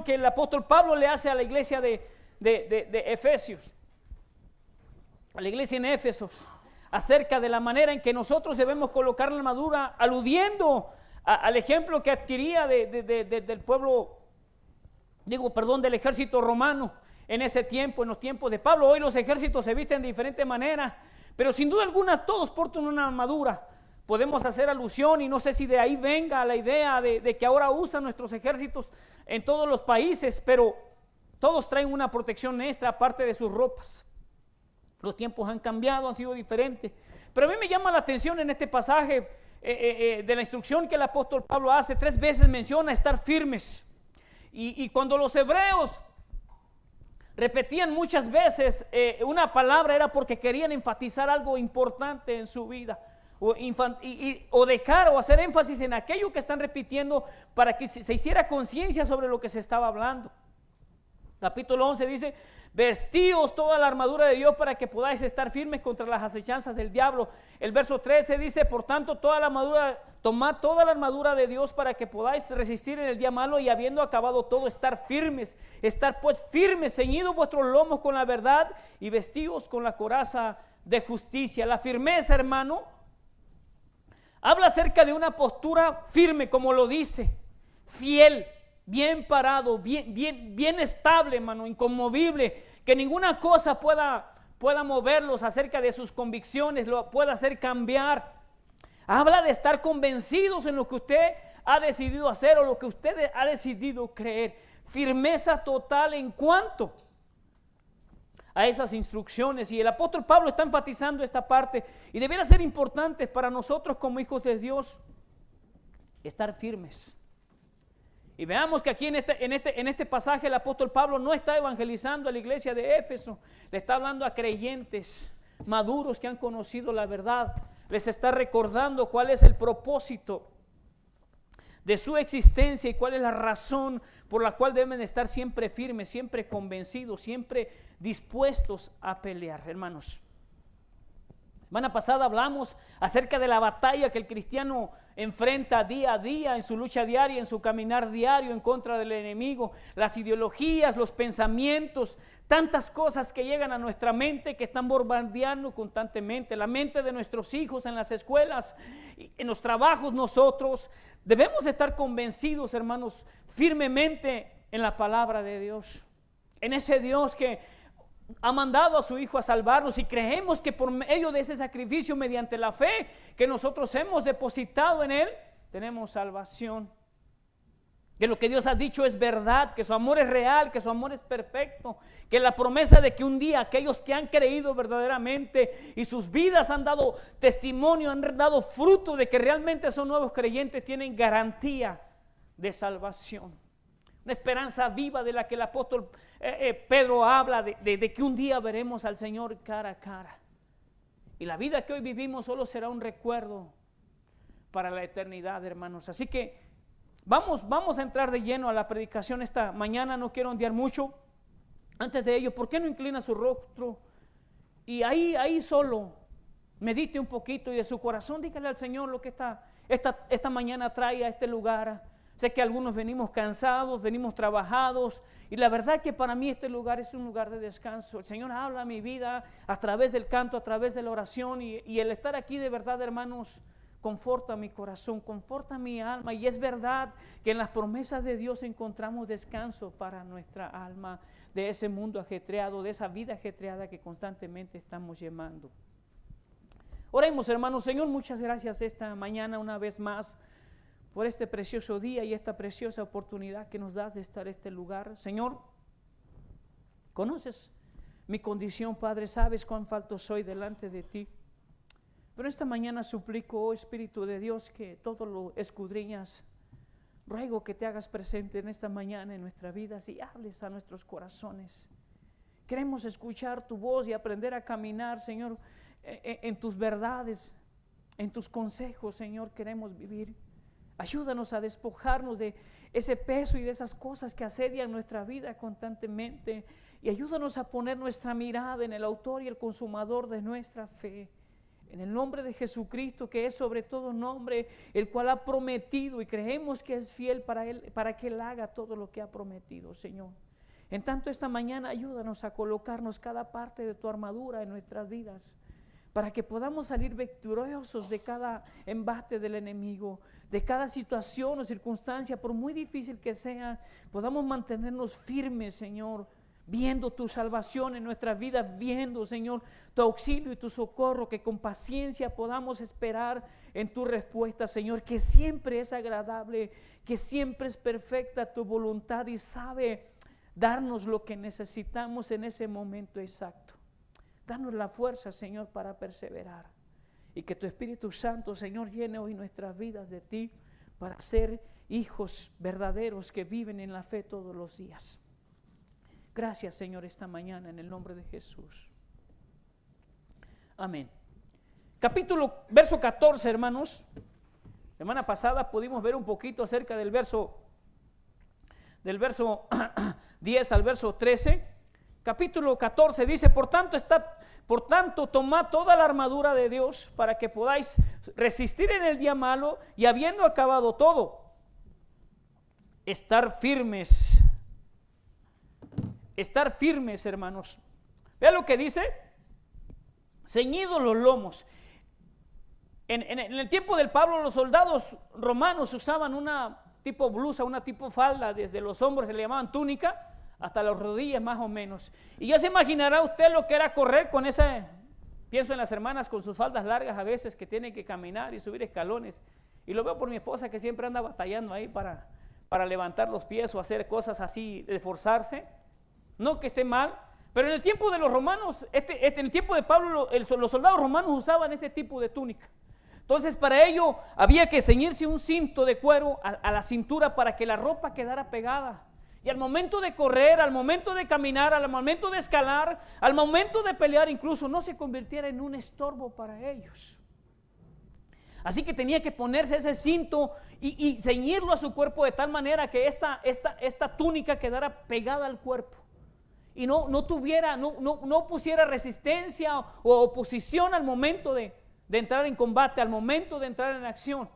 que el apóstol Pablo le hace a la iglesia de Efesios, a la iglesia en Éfesos, acerca de la manera en que nosotros debemos colocar la armadura, aludiendo al ejemplo que adquiría del pueblo, del ejército romano en ese tiempo, en los tiempos de Pablo. Hoy los ejércitos se visten de diferente manera, pero sin duda alguna todos portan una armadura. Podemos hacer alusión, y no sé si de ahí venga la idea de que ahora usan nuestros ejércitos en todos los países, pero todos traen una protección extra aparte de sus ropas. Los tiempos han cambiado, han sido diferentes, pero a mí me llama la atención en este pasaje de la instrucción que el apóstol Pablo hace. 3 veces menciona estar firmes, y cuando los hebreos repetían muchas veces una palabra, era porque querían enfatizar algo importante en su vida, o dejar o hacer énfasis en aquello que están repitiendo, para que se hiciera conciencia sobre lo que se estaba hablando. Capítulo 11 dice: vestíos toda la armadura de Dios para que podáis estar firmes contra las acechanzas del diablo. El verso 13 dice: por tanto, tomad toda la armadura de Dios para que podáis resistir en el día malo, y habiendo acabado todo, estar firmes. Estar pues firmes, ceñidos vuestros lomos con la verdad, y vestidos con la coraza de justicia. La firmeza, hermano, habla acerca de una postura firme, como lo dice, fiel, bien parado, bien estable, hermano, inconmovible, que ninguna cosa pueda moverlos acerca de sus convicciones, lo pueda hacer cambiar. Habla de estar convencidos en lo que usted ha decidido hacer o lo que usted ha decidido creer. Firmeza total en cuanto a esas instrucciones, y el apóstol Pablo está enfatizando esta parte, y debiera ser importante para nosotros como hijos de Dios estar firmes. Y veamos que aquí en este pasaje el apóstol Pablo no está evangelizando a la iglesia de Éfeso, le está hablando a creyentes maduros que han conocido la verdad. Les está recordando cuál es el propósito de su existencia y cuál es la razón por la cual deben estar siempre firmes, siempre convencidos, siempre dispuestos a pelear, hermanos. Semana pasada hablamos acerca de la batalla que el cristiano enfrenta día a día en su lucha diaria, en su caminar diario en contra del enemigo. Las ideologías, los pensamientos, tantas cosas que llegan a nuestra mente, que están bombardeando constantemente la mente de nuestros hijos en las escuelas, en los trabajos. Nosotros debemos estar convencidos, hermanos, firmemente en la palabra de Dios, en ese Dios que ha mandado a su Hijo a salvarnos, y creemos que por medio de ese sacrificio, mediante la fe que nosotros hemos depositado en Él, tenemos salvación. Que lo que Dios ha dicho es verdad, que su amor es real, que su amor es perfecto, que la promesa de que un día aquellos que han creído verdaderamente y sus vidas han dado testimonio, han dado fruto de que realmente son nuevos creyentes, tienen garantía de salvación. Una esperanza viva de la que el apóstol Pedro habla, de que un día veremos al Señor cara a cara. Y la vida que hoy vivimos solo será un recuerdo para la eternidad, hermanos. Así que vamos a entrar de lleno a la predicación esta mañana. No quiero ondear mucho. Antes de ello, ¿por qué no inclina su rostro? Y ahí solo medite un poquito, y de su corazón dígale al Señor lo que esta mañana trae a este lugar. Sé que algunos venimos cansados, venimos trabajados, y la verdad que para mí este lugar es un lugar de descanso. El Señor habla a mi vida a través del canto, a través de la oración, y el estar aquí de verdad, hermanos, conforta mi corazón, conforta mi alma. Y es verdad que en las promesas de Dios encontramos descanso para nuestra alma de ese mundo ajetreado, de esa vida ajetreada que constantemente estamos llevando. Oremos, hermanos. Señor, muchas gracias esta mañana una vez más por este precioso día y esta preciosa oportunidad que nos das de estar en este lugar. Señor, conoces mi condición, Padre, sabes cuán falto soy delante de ti. Pero esta mañana suplico, oh Espíritu de Dios, que todo lo escudriñas. Ruego que te hagas presente en esta mañana en nuestra vida y hables a nuestros corazones. Queremos escuchar tu voz y aprender a caminar, Señor, en tus verdades, en tus consejos, Señor, queremos vivir. Ayúdanos a despojarnos de ese peso y de esas cosas que asedian nuestra vida constantemente, y ayúdanos a poner nuestra mirada en el autor y el consumador de nuestra fe, En el nombre de Jesucristo, que es sobre todo nombre, el cual ha prometido, y creemos que es fiel para que Él haga todo lo que ha prometido, Señor. En tanto, esta mañana ayúdanos a colocarnos cada parte de tu armadura en nuestras vidas, para que podamos salir victoriosos de cada embate del enemigo, de cada situación o circunstancia, por muy difícil que sea, podamos mantenernos firmes, Señor, viendo tu salvación en nuestras vidas, viendo, Señor, tu auxilio y tu socorro, que con paciencia podamos esperar en tu respuesta, Señor, que siempre es agradable, que siempre es perfecta tu voluntad y sabe darnos lo que necesitamos en ese momento exacto. Danos la fuerza, Señor, para perseverar, y que tu Espíritu Santo, Señor, llene hoy nuestras vidas de ti, para ser hijos verdaderos que viven en la fe todos los días. Gracias, Señor, esta mañana en el nombre de Jesús. Amén. Verso 14, hermanos. Semana pasada pudimos ver un poquito acerca del verso 10 al verso 13. Capítulo 14 dice: por tanto, tomad toda la armadura de Dios para que podáis resistir en el día malo, y habiendo acabado todo, estar firmes. Estar firmes, hermanos. Vean lo que dice: ceñidos los lomos. En el tiempo del Pablo, los soldados romanos usaban una tipo blusa, una tipo falda, desde los hombros se le llamaban túnica hasta las rodillas más o menos. Y ya se imaginará usted lo que era correr con esa. Pienso en las hermanas con sus faldas largas a veces, que tienen que caminar y subir escalones, y lo veo por mi esposa, que siempre anda batallando ahí para levantar los pies o hacer cosas así, de esforzarse. No que esté mal, pero en el tiempo de los romanos, en el tiempo de Pablo, los soldados romanos usaban este tipo de túnica. Entonces, para ello había que ceñirse un cinto de cuero a la cintura para que la ropa quedara pegada. Y al momento de correr, al momento de caminar, al momento de escalar, al momento de pelear, incluso no se convirtiera en un estorbo para ellos. Así que tenía que ponerse ese cinto y ceñirlo a su cuerpo de tal manera que esta túnica quedara pegada al cuerpo. Y no pusiera resistencia o oposición al momento de entrar en combate, al momento de entrar en acción.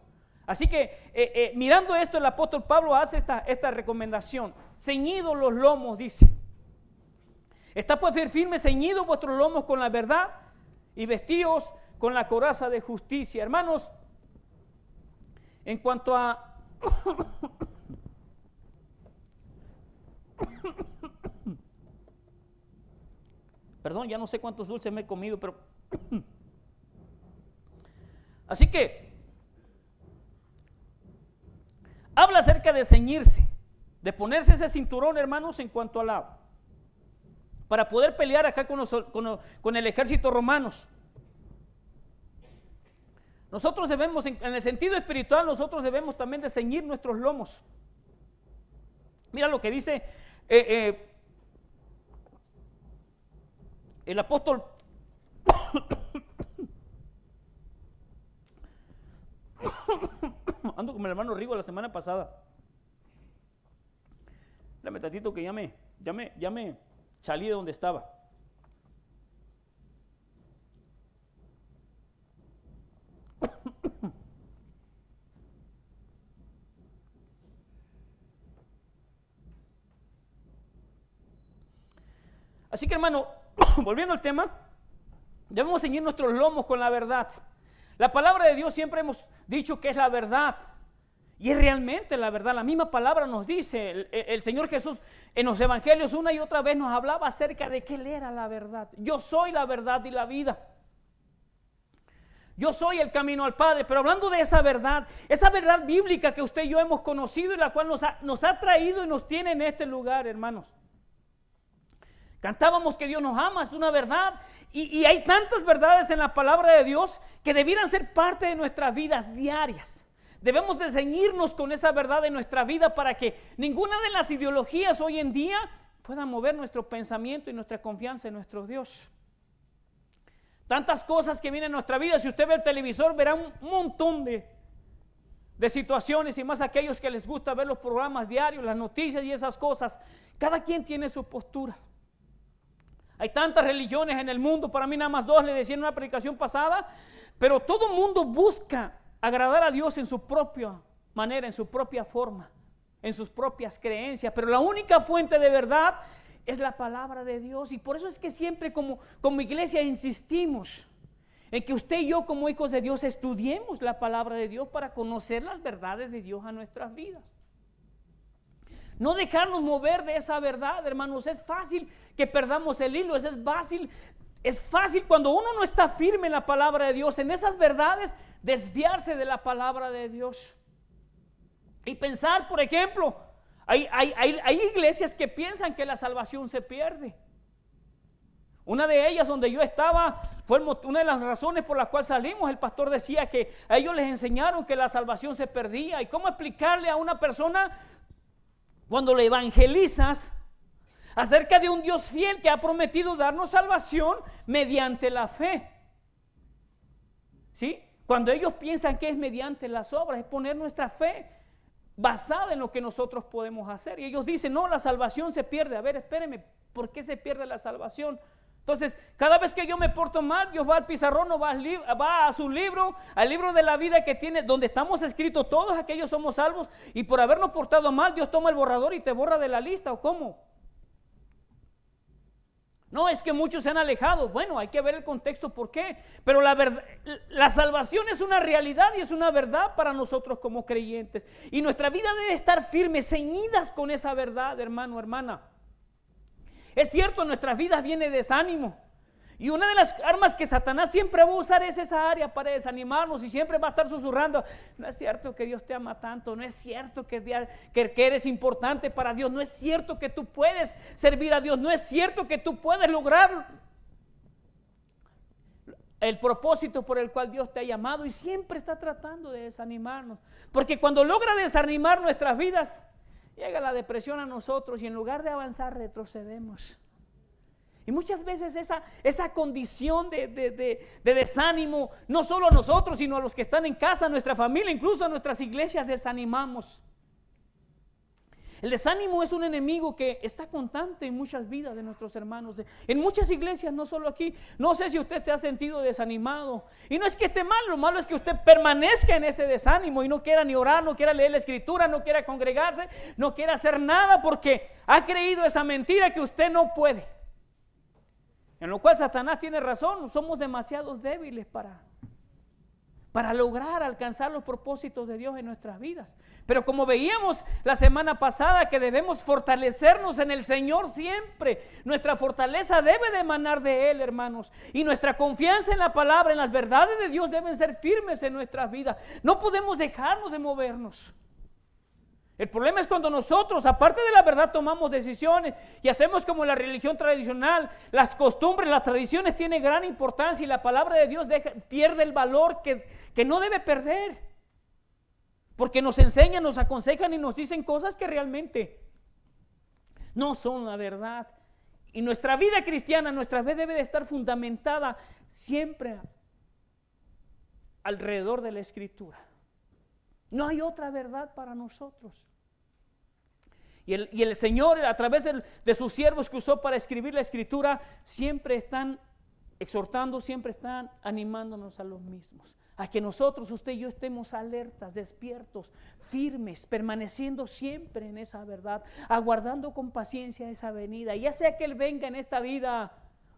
Así que mirando esto, el apóstol Pablo hace esta recomendación: ceñidos los lomos, dice. Está pues firme, ceñidos vuestros lomos con la verdad, y vestidos con la coraza de justicia. Hermanos, en cuanto a perdón, ya no sé cuántos dulces me he comido, pero así que habla acerca de ceñirse, de ponerse ese cinturón, hermanos, en cuanto a para poder pelear acá con el ejército romanos. Nosotros debemos, en el sentido espiritual, nosotros debemos también de ceñir nuestros lomos. Mira lo que dice el apóstol ando como el hermano Rigo la semana pasada. Dame tantito que ya me salí de donde estaba. Así que, hermano, volviendo al tema, debemos ceñir nuestros lomos con la verdad. La palabra de Dios siempre hemos dicho que es la verdad, y es realmente la verdad. La misma palabra nos dice, el Señor Jesús en los evangelios una y otra vez nos hablaba acerca de que Él era la verdad. Yo soy la verdad y la vida. Yo soy el camino al Padre. Pero hablando de esa verdad bíblica que usted y yo hemos conocido, y la cual nos ha traído y nos tiene en este lugar, hermanos. Cantábamos que Dios nos ama, es una verdad, y hay tantas verdades en la palabra de Dios que debieran ser parte de nuestras vidas diarias. Debemos de ceñirnos con esa verdad en nuestra vida para que ninguna de las ideologías hoy en día pueda mover nuestro pensamiento y nuestra confianza en nuestro Dios. Tantas cosas que vienen en nuestra vida. Si usted ve el televisor, verá un montón de situaciones, y más aquellos que les gusta ver los programas diarios, las noticias y esas cosas. Cada quien tiene su postura. Hay tantas religiones en el mundo, para mí nada más dos, le decía en una predicación pasada, pero todo el mundo busca agradar a Dios en su propia manera, en su propia forma, en sus propias creencias, pero la única fuente de verdad es la palabra de Dios. Y por eso es que siempre como iglesia insistimos en que usted y yo como hijos de Dios estudiemos la palabra de Dios para conocer las verdades de Dios a nuestras vidas. No dejarnos mover de esa verdad, hermanos. Es fácil que perdamos el hilo, es fácil cuando uno no está firme en la palabra de Dios, en esas verdades, desviarse de la palabra de Dios. Y pensar, por ejemplo, hay iglesias que piensan que la salvación se pierde. Una de ellas donde yo estaba fue una de las razones por las cuales salimos. El pastor decía que a ellos les enseñaron que la salvación se perdía. ¿Y cómo explicarle a una persona cuando le evangelizas acerca de un Dios fiel que ha prometido darnos salvación mediante la fe? ¿Sí? Cuando ellos piensan que es mediante las obras, es poner nuestra fe basada en lo que nosotros podemos hacer. Y ellos dicen, no, la salvación se pierde. A ver, espéreme, ¿por qué se pierde la salvación? Entonces, cada vez que yo me porto mal, Dios va al pizarrón o va a su libro, al libro de la vida que tiene, donde estamos escritos todos aquellos somos salvos, y por habernos portado mal, Dios toma el borrador y te borra de la lista, ¿o cómo? No, es que muchos se han alejado. Bueno, hay que ver el contexto, ¿por qué? Pero la salvación es una realidad y es una verdad para nosotros como creyentes. Y nuestra vida debe estar firme, ceñidas con esa verdad, hermano, hermana. Es cierto, en nuestras vidas viene desánimo. Y una de las armas que Satanás siempre va a usar es esa área para desanimarnos, y siempre va a estar susurrando, no es cierto que Dios te ama tanto, no es cierto que eres importante para Dios, no es cierto que tú puedes servir a Dios, no es cierto que tú puedes lograr el propósito por el cual Dios te ha llamado, y siempre está tratando de desanimarnos, porque cuando logra desanimar nuestras vidas, llega la depresión a nosotros y en lugar de avanzar retrocedemos. Y muchas veces esa condición de desánimo, no solo a nosotros, sino a los que están en casa, a nuestra familia, incluso a nuestras iglesias, desanimamos. El desánimo es un enemigo que está constante en muchas vidas de nuestros hermanos, en muchas iglesias, no solo aquí. No sé si usted se ha sentido desanimado, y no es que esté mal, lo malo es que usted permanezca en ese desánimo y no quiera ni orar, no quiera leer la escritura, no quiera congregarse, no quiera hacer nada porque ha creído esa mentira que usted no puede. En lo cual Satanás tiene razón, somos demasiados débiles para lograr alcanzar los propósitos de Dios en nuestras vidas. Pero como veíamos la semana pasada, que debemos fortalecernos en el Señor siempre. Nuestra fortaleza debe de emanar de Él, hermanos. Y nuestra confianza en la palabra, en las verdades de Dios, deben ser firmes en nuestras vidas. No podemos dejarnos de movernos. El problema es cuando nosotros, aparte de la verdad, tomamos decisiones y hacemos como la religión tradicional. Las costumbres, las tradiciones tienen gran importancia, y la palabra de Dios pierde el valor que no debe perder, porque nos enseñan, nos aconsejan y nos dicen cosas que realmente no son la verdad. Y nuestra vida cristiana, nuestra fe debe de estar fundamentada siempre alrededor de la Escritura. No hay otra verdad para nosotros. Y el Señor, a través de sus siervos que usó para escribir la Escritura, siempre están exhortando, siempre están animándonos a los mismos. A que nosotros, usted y yo, estemos alertas, despiertos, firmes, permaneciendo siempre en esa verdad, aguardando con paciencia esa venida. Ya sea que Él venga en esta vida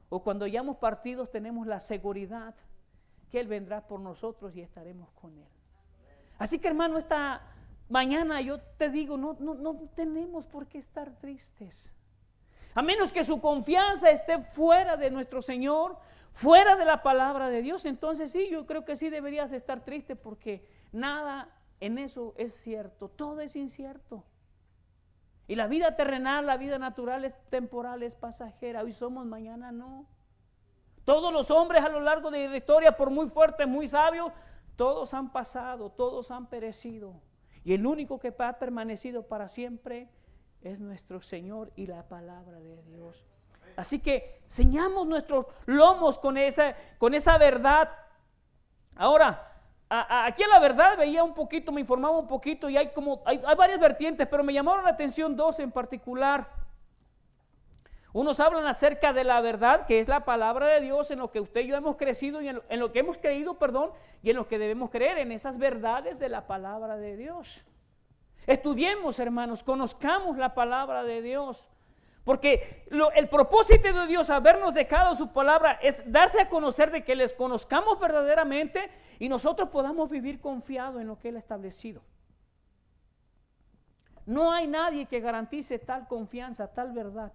o cuando ya hemos partido, tenemos la seguridad que Él vendrá por nosotros y estaremos con Él. Así que, hermano, esta mañana yo te digo, no tenemos por qué estar tristes. A menos que su confianza esté fuera de nuestro Señor, fuera de la palabra de Dios, entonces sí, yo creo que sí deberías de estar triste, porque nada en eso es cierto, todo es incierto. Y la vida terrenal, la vida natural es temporal, es pasajera. Hoy somos, mañana no. Todos los hombres a lo largo de la historia, por muy fuertes, muy sabios, todos han pasado, todos han perecido, y el único que ha permanecido para siempre es nuestro Señor y la palabra de Dios. Así que ceñamos nuestros lomos con esa verdad. Ahora, aquí a la verdad veía un poquito, me informaba un poquito, y hay varias vertientes, pero me llamaron la atención dos en particular. Unos hablan acerca de la verdad, que es la palabra de Dios, en lo que usted y yo hemos crecido y en lo que hemos creído, perdón, y en lo que debemos creer, en esas verdades de la palabra de Dios. Estudiemos, hermanos, conozcamos la palabra de Dios, porque el propósito de Dios habernos dejado su palabra es darse a conocer, de que les conozcamos verdaderamente y nosotros podamos vivir confiados en lo que Él ha establecido. No hay nadie que garantice tal confianza, tal verdad.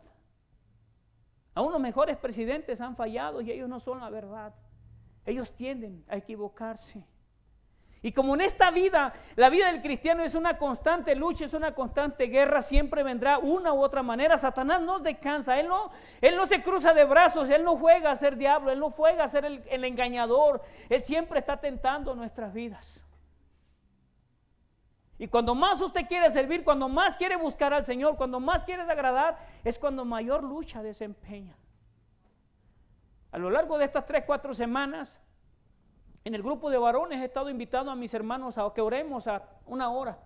Aún los mejores presidentes han fallado y ellos no son la verdad. Ellos tienden a equivocarse. Y como en esta vida, la vida del cristiano es una constante lucha, es una constante guerra, siempre vendrá una u otra manera. Satanás no descansa, él no se cruza de brazos, él no juega a ser diablo, él no juega a ser el engañador. Él siempre está tentando nuestras vidas. Y cuando más usted quiere servir, cuando más quiere buscar al Señor, cuando más quiere agradar, es cuando mayor lucha desempeña. A lo largo de estas 3-4 semanas, en el grupo de varones he estado invitando a mis hermanos a que oremos a 1 hora.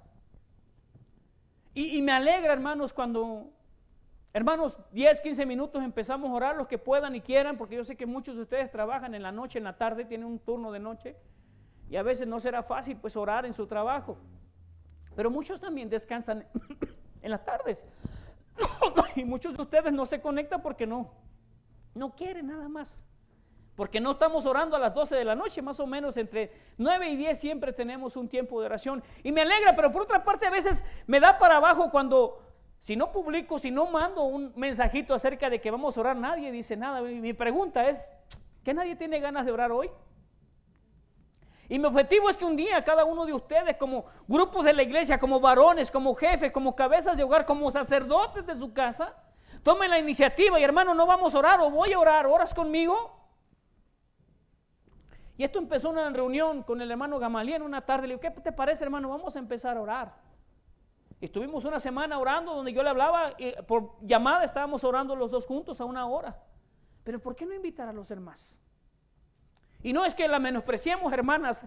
Y me alegra, hermanos, cuando, 10-15 minutos empezamos a orar, los que puedan y quieran, porque yo sé que muchos de ustedes trabajan en la noche, en la tarde, tienen un turno de noche, y a veces no será fácil pues orar en su trabajo. Pero muchos también descansan en las tardes. Y muchos de ustedes no se conectan porque no quieren nada más. Porque no estamos orando a las 12 de la noche, más o menos entre 9 y 10 siempre tenemos un tiempo de oración. Y me alegra, pero por otra parte a veces me da para abajo cuando, si no publico, si no mando un mensajito acerca de que vamos a orar, nadie dice nada. Mi pregunta es, ¿que nadie tiene ganas de orar hoy? Y mi objetivo es que un día cada uno de ustedes, como grupos de la iglesia, como varones, como jefes, como cabezas de hogar, como sacerdotes de su casa, tomen la iniciativa y hermano, no vamos a orar o voy a orar, ¿oras conmigo? Y esto empezó en una reunión con el hermano Gamaliel una tarde. Le digo, ¿qué te parece, hermano? Vamos a empezar a orar. Y estuvimos una semana orando donde yo le hablaba y por llamada estábamos orando los dos juntos a 1 hora. Pero ¿por qué no invitar a los hermanos? Y no es que la menospreciemos, hermanas,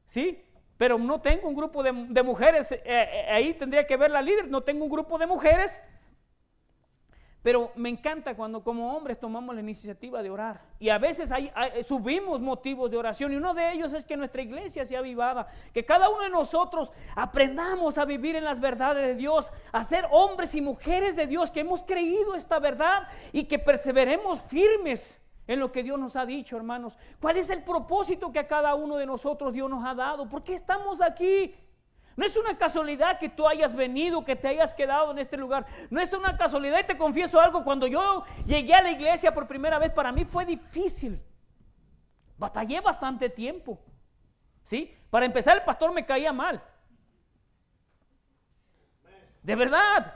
¿sí? Pero no tengo un grupo de mujeres, ahí tendría que ver la líder, no tengo un grupo de mujeres. Pero me encanta cuando como hombres tomamos la iniciativa de orar. Y a veces subimos motivos de oración. Y uno de ellos es que nuestra iglesia sea avivada. Que cada uno de nosotros aprendamos a vivir en las verdades de Dios. A ser hombres y mujeres de Dios que hemos creído esta verdad. Y que perseveremos firmes en lo que Dios nos ha dicho, hermanos. ¿Cuál es el propósito que a cada uno de nosotros Dios nos ha dado? ¿Por qué estamos aquí? No es una casualidad que tú hayas venido, que te hayas quedado en este lugar. No es una casualidad, y te confieso algo, cuando yo llegué a la iglesia por primera vez, para mí fue difícil. Batallé bastante tiempo, ¿sí? Para empezar, el pastor me caía mal. De verdad.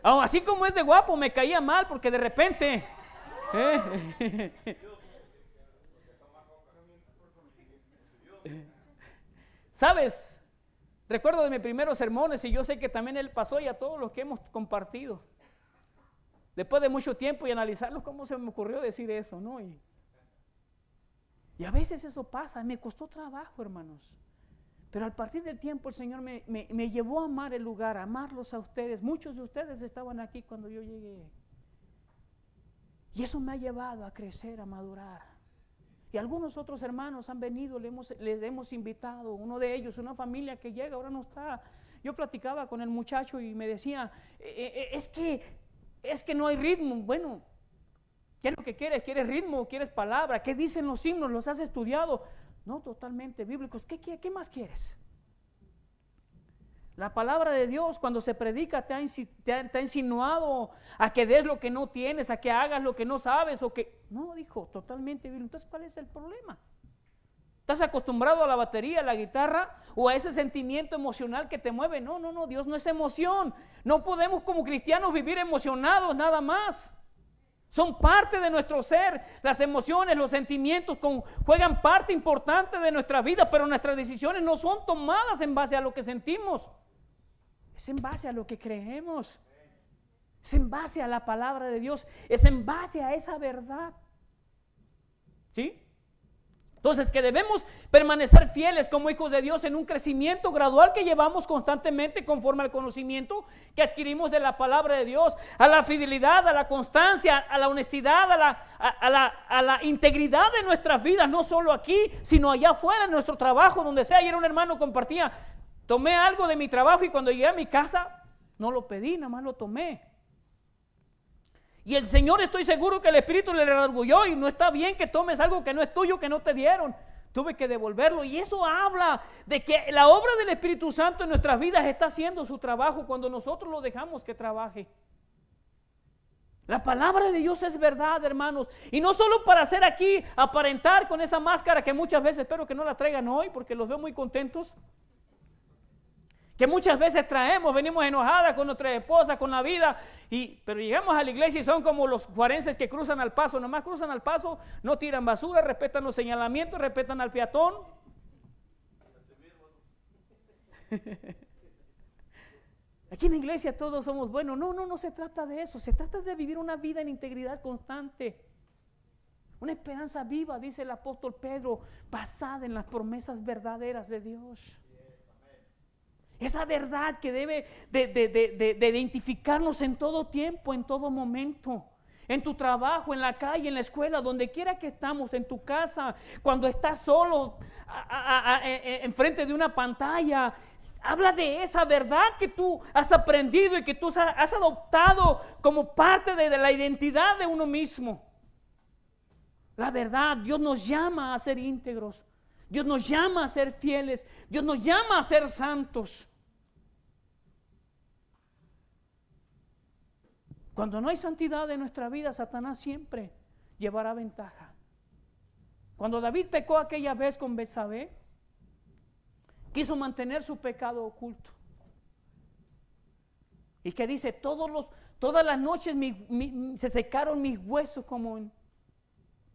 Así como es de guapo, me caía mal porque de repente... ¿Sabes? Recuerdo de mis primeros sermones y yo sé que también él pasó y a todos los que hemos compartido. Después de mucho tiempo y analizarlo, ¿cómo se me ocurrió decir eso, no? Y a veces eso pasa, me costó trabajo, hermanos. Pero al partir del tiempo el Señor me llevó a amar el lugar, a amarlos a ustedes. Muchos de ustedes estaban aquí cuando yo llegué. Y eso me ha llevado a crecer, a madurar. Y algunos otros hermanos han venido, les hemos invitado. Uno de ellos, una familia que llega, ahora no está. Yo platicaba con el muchacho y me decía, es que no hay ritmo. Bueno, ¿qué es lo que quieres? ¿Quieres ritmo? ¿Quieres palabra? ¿Qué dicen los himnos? ¿Los has estudiado? No, totalmente bíblicos. ¿Qué más quieres? La palabra de Dios cuando se predica te ha insinuado a que des lo que no tienes, a que hagas lo que no sabes o que... No, dijo, totalmente bíblico. Entonces, ¿cuál es el problema? ¿Estás acostumbrado a la batería, a la guitarra o a ese sentimiento emocional que te mueve? No, Dios no es emoción. No podemos como cristianos vivir emocionados nada más. Son parte de nuestro ser. Las emociones, los sentimientos juegan parte importante de nuestra vida, pero nuestras decisiones no son tomadas en base a lo que sentimos. Es en base a lo que creemos. Es en base a la palabra de Dios. Es en base a esa verdad. ¿Sí? Entonces, que debemos permanecer fieles como hijos de Dios en un crecimiento gradual que llevamos constantemente conforme al conocimiento que adquirimos de la palabra de Dios, a la fidelidad, a la constancia, a la honestidad, a la integridad de nuestras vidas, no solo aquí, sino allá afuera, en nuestro trabajo, donde sea. Ayer un hermano compartía, tomé algo de mi trabajo y cuando llegué a mi casa, no lo pedí, nada más lo tomé. Y el Señor, estoy seguro que el Espíritu le redarguyó, y no está bien que tomes algo que no es tuyo, que no te dieron. Tuve que devolverlo, y eso habla de que la obra del Espíritu Santo en nuestras vidas está haciendo su trabajo cuando nosotros lo dejamos que trabaje. La palabra de Dios es verdad, hermanos, y no solo para hacer aquí, aparentar con esa máscara que muchas veces, espero que no la traigan hoy porque los veo muy contentos, que muchas veces traemos, venimos enojadas con nuestra esposa, con la vida, pero llegamos a la iglesia y son como los juarenses que cruzan al paso, nomás cruzan al paso, no tiran basura, respetan los señalamientos, respetan al peatón. Aquí en la iglesia todos somos buenos. No se trata de eso, se trata de vivir una vida en integridad constante. Una esperanza viva, dice el apóstol Pedro, basada en las promesas verdaderas de Dios. Esa verdad que debe de identificarnos en todo tiempo, en todo momento. En tu trabajo, en la calle, en la escuela, donde quiera que estamos, en tu casa, cuando estás solo enfrente de una pantalla. Habla de esa verdad que tú has aprendido y que tú has adoptado como parte de la identidad de uno mismo. La verdad, Dios nos llama a ser íntegros. Dios nos llama a ser fieles. Dios nos llama a ser santos. Cuando no hay santidad en nuestra vida, Satanás siempre llevará ventaja. Cuando David pecó aquella vez con Betsabé, quiso mantener su pecado oculto. Y que dice, todas las noches se secaron mis huesos como en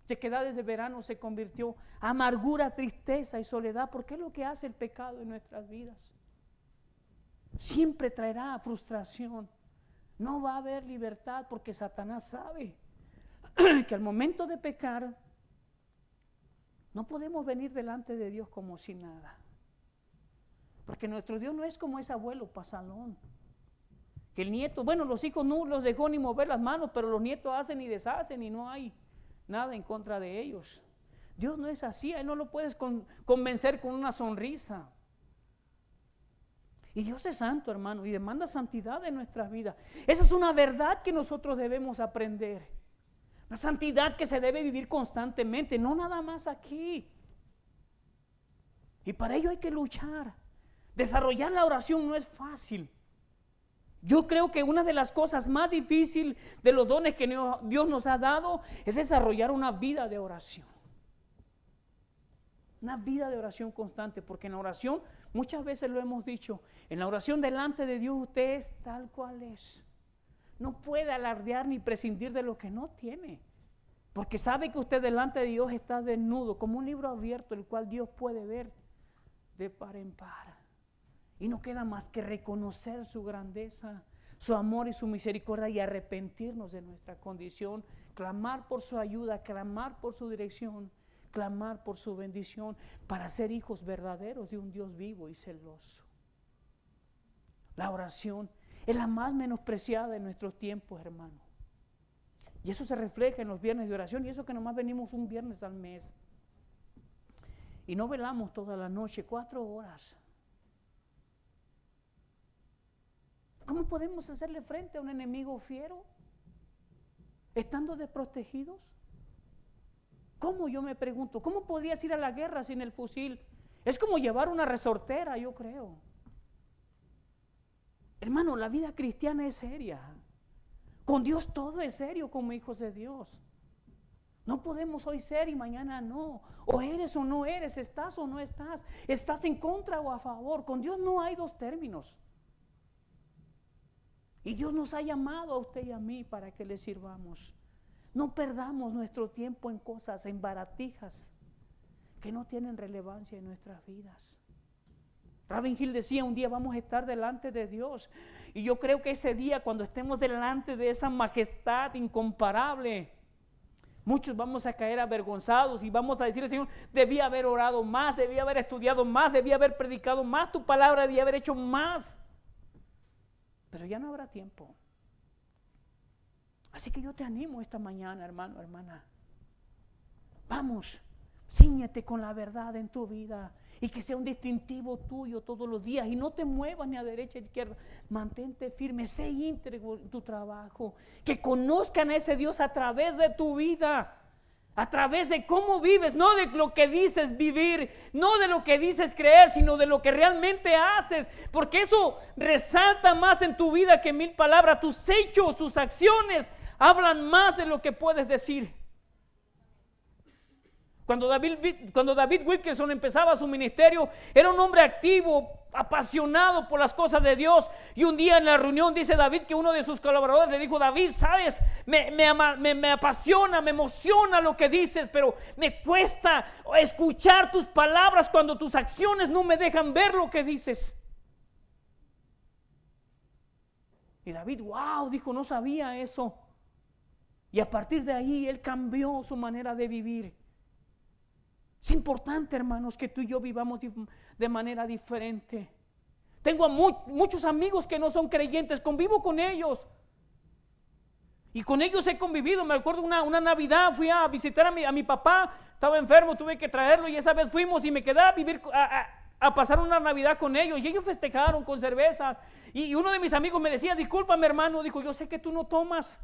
sequedades de verano, se convirtió amargura, tristeza y soledad, porque es lo que hace el pecado en nuestras vidas. Siempre traerá frustración. No va a haber libertad porque Satanás sabe que al momento de pecar no podemos venir delante de Dios como si nada. Porque nuestro Dios no es como ese abuelo pasalón. Que el nieto, bueno, los hijos no los dejó ni mover las manos, pero los nietos hacen y deshacen y no hay nada en contra de ellos. Dios no es así, a Él no lo puedes convencer con una sonrisa. Y Dios es santo, hermano, y demanda santidad en nuestras vidas. Esa es una verdad que nosotros debemos aprender. La santidad que se debe vivir constantemente, no nada más aquí. Y para ello hay que luchar. Desarrollar la oración no es fácil. Yo creo que una de las cosas más difíciles de los dones que Dios nos ha dado es desarrollar una vida de oración. Una vida de oración constante, porque en la oración, muchas veces lo hemos dicho, en la oración delante de Dios usted es tal cual es. No puede alardear ni prescindir de lo que no tiene, porque sabe que usted delante de Dios está desnudo, como un libro abierto, el cual Dios puede ver de par en par. Y no queda más que reconocer su grandeza, su amor y su misericordia, y arrepentirnos de nuestra condición, clamar por su ayuda, clamar por su dirección, clamar por su bendición, para ser hijos verdaderos de un Dios vivo y celoso. La oración es la más menospreciada en nuestros tiempos, hermano. Y eso se refleja en los viernes de oración, y eso que nomás venimos un viernes al mes. Y no velamos toda la noche, 4 horas. ¿Cómo podemos hacerle frente a un enemigo fiero estando desprotegidos? ¿Cómo, yo me pregunto? ¿Cómo podrías ir a la guerra sin el fusil? Es como llevar una resortera, yo creo. Hermano, la vida cristiana es seria. Con Dios todo es serio como hijos de Dios. No podemos hoy ser y mañana no. O eres o no eres, estás o no estás, estás en contra o a favor. Con Dios no hay dos términos. Y Dios nos ha llamado a usted y a mí para que le sirvamos. No perdamos nuestro tiempo en cosas, en baratijas que no tienen relevancia en nuestras vidas. Raven Hill decía, un día vamos a estar delante de Dios. Y yo creo que ese día, cuando estemos delante de esa majestad incomparable, Muchos vamos a caer avergonzados y vamos a decirle, Señor, debí haber orado más, debí haber estudiado más, debí haber predicado más tu palabra, debí haber hecho más. Pero ya no habrá tiempo. Así que yo te animo esta mañana, hermano, hermana. Vamos, cíñete con la verdad en tu vida y que sea un distintivo tuyo todos los días y no te muevas ni a derecha ni a izquierda. Mantente firme, sé íntegro en tu trabajo, que conozcan a ese Dios a través de tu vida, a través de cómo vives, no de lo que dices vivir, no de lo que dices creer, sino de lo que realmente haces, porque eso resalta más en tu vida que 1000 palabras. Tus hechos, tus acciones hablan más de lo que puedes decir. Cuando David Wilkerson empezaba su ministerio, era un hombre activo, apasionado por las cosas de Dios. Y un día en la reunión dice David que uno de sus colaboradores le dijo: David, sabes, me apasiona, me emociona lo que dices, pero me cuesta escuchar tus palabras cuando tus acciones no me dejan ver lo que dices. Y David, wow, dijo, no sabía eso. Y a partir de ahí él cambió su manera de vivir. Es importante, hermanos, que tú y yo vivamos de manera diferente. Tengo muchos amigos que no son creyentes, convivo con ellos. Y con ellos he convivido. Me acuerdo una Navidad, fui a visitar a mi papá, estaba enfermo, tuve que traerlo y esa vez fuimos y me quedé a vivir, a pasar una Navidad con ellos. Y ellos festejaron con cervezas. Y uno de mis amigos me decía: discúlpame, hermano, dijo, yo sé que tú no tomas.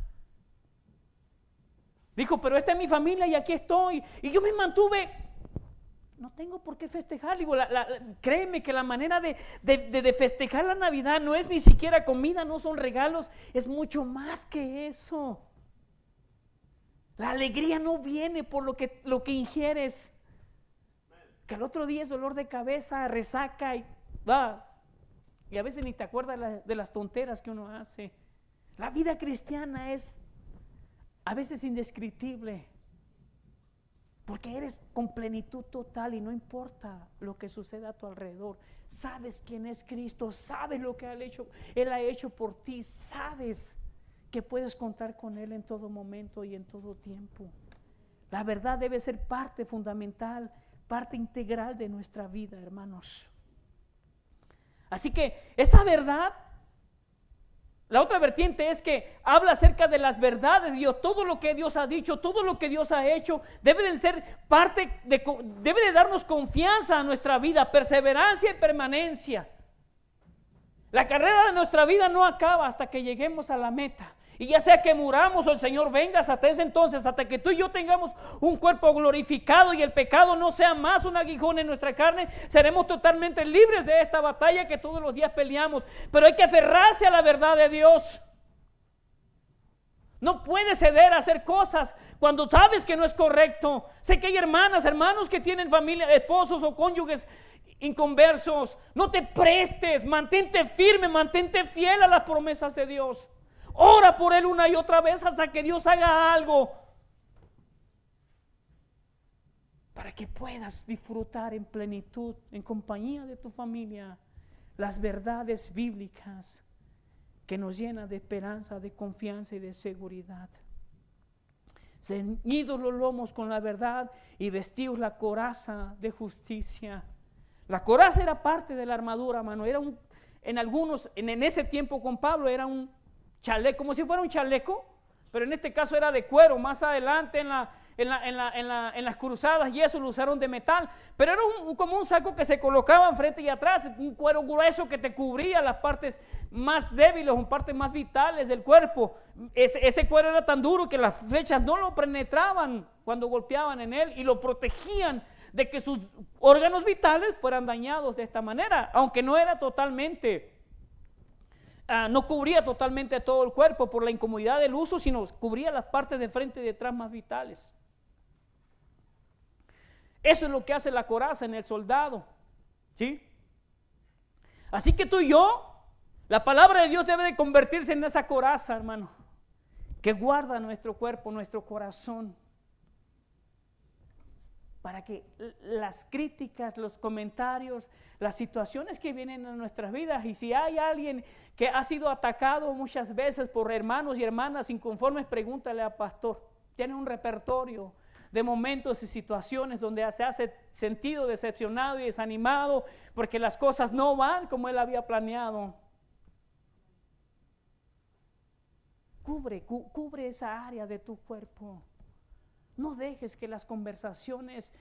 Dijo, pero esta es mi familia y aquí estoy. Y yo me mantuve. No tengo por qué festejar. Digo, créeme que la manera de festejar la Navidad no es ni siquiera comida, no son regalos, es mucho más que eso. La alegría no viene por lo que ingieres. Que el otro día es dolor de cabeza, resaca y a veces ni te acuerdas de las tonteras que uno hace. La vida cristiana es a veces indescriptible. Porque eres con plenitud total y no importa lo que suceda a tu alrededor. Sabes quién es Cristo, sabes lo que Él ha hecho por ti, sabes que puedes contar con Él en todo momento y en todo tiempo. La verdad debe ser parte fundamental, parte integral de nuestra vida, hermanos. Así que esa verdad, la otra vertiente es que habla acerca de las verdades de Dios. Todo lo que Dios ha dicho, todo lo que Dios ha hecho debe de ser debe de darnos confianza a nuestra vida, perseverancia y permanencia. La carrera de nuestra vida no acaba hasta que lleguemos a la meta. Y ya sea que muramos o el Señor venga, hasta ese entonces, hasta que tú y yo tengamos un cuerpo glorificado y el pecado no sea más un aguijón en nuestra carne, seremos totalmente libres de esta batalla que todos los días peleamos. Pero hay que aferrarse a la verdad de Dios. No puedes ceder a hacer cosas cuando sabes que no es correcto. Sé que hay hermanos que tienen familia, esposos o cónyuges inconversos. No te prestes, mantente firme, mantente fiel a las promesas de Dios. Ora por él una y otra vez hasta que Dios haga algo para que puedas disfrutar en plenitud, en compañía de tu familia, las verdades bíblicas que nos llenan de esperanza, de confianza y de seguridad. Ceñidos los lomos con la verdad y vestidos la coraza de justicia. La coraza era parte de la armadura, hermano. Era en ese tiempo con Pablo era un chaleco, como si fuera un chaleco, pero en este caso era de cuero. Más adelante en las cruzadas y eso lo usaron de metal, pero era como un saco que se colocaba enfrente y atrás, un cuero grueso que te cubría las partes más débiles, las partes más vitales del cuerpo. Ese cuero era tan duro que las flechas no lo penetraban cuando golpeaban en él y lo protegían de que sus órganos vitales fueran dañados de esta manera, aunque no era totalmente no cubría totalmente todo el cuerpo por la incomodidad del uso, sino cubría las partes de frente y detrás más vitales. Eso es lo que hace la coraza en el soldado, ¿sí? Así que tú y yo, la palabra de Dios debe de convertirse en esa coraza, hermano, que guarda nuestro cuerpo, nuestro corazón, para que las críticas, los comentarios, las situaciones que vienen a nuestras vidas, y si hay alguien que ha sido atacado muchas veces por hermanos y hermanas inconformes, pregúntale al pastor. tiene un repertorio de momentos y situaciones donde se hace sentido decepcionado y desanimado porque las cosas no van como él había planeado. Cubre esa área de tu cuerpo. No dejes que las conversaciones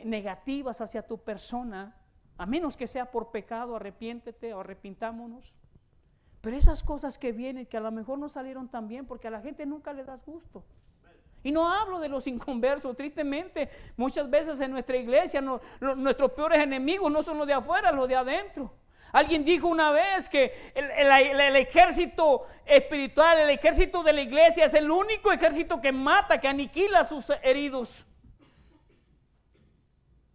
negativas hacia tu persona, a menos que sea por pecado, arrepiéntete o arrepintámonos. Pero esas cosas que vienen, que a lo mejor no salieron tan bien, porque a la gente nunca le das gusto. Y no hablo de los inconversos, tristemente, muchas veces en nuestra iglesia nuestros peores enemigos no son los de afuera, los de adentro. Alguien dijo una vez que el ejército espiritual, el ejército de la iglesia es el único ejército que mata, que aniquila a sus heridos.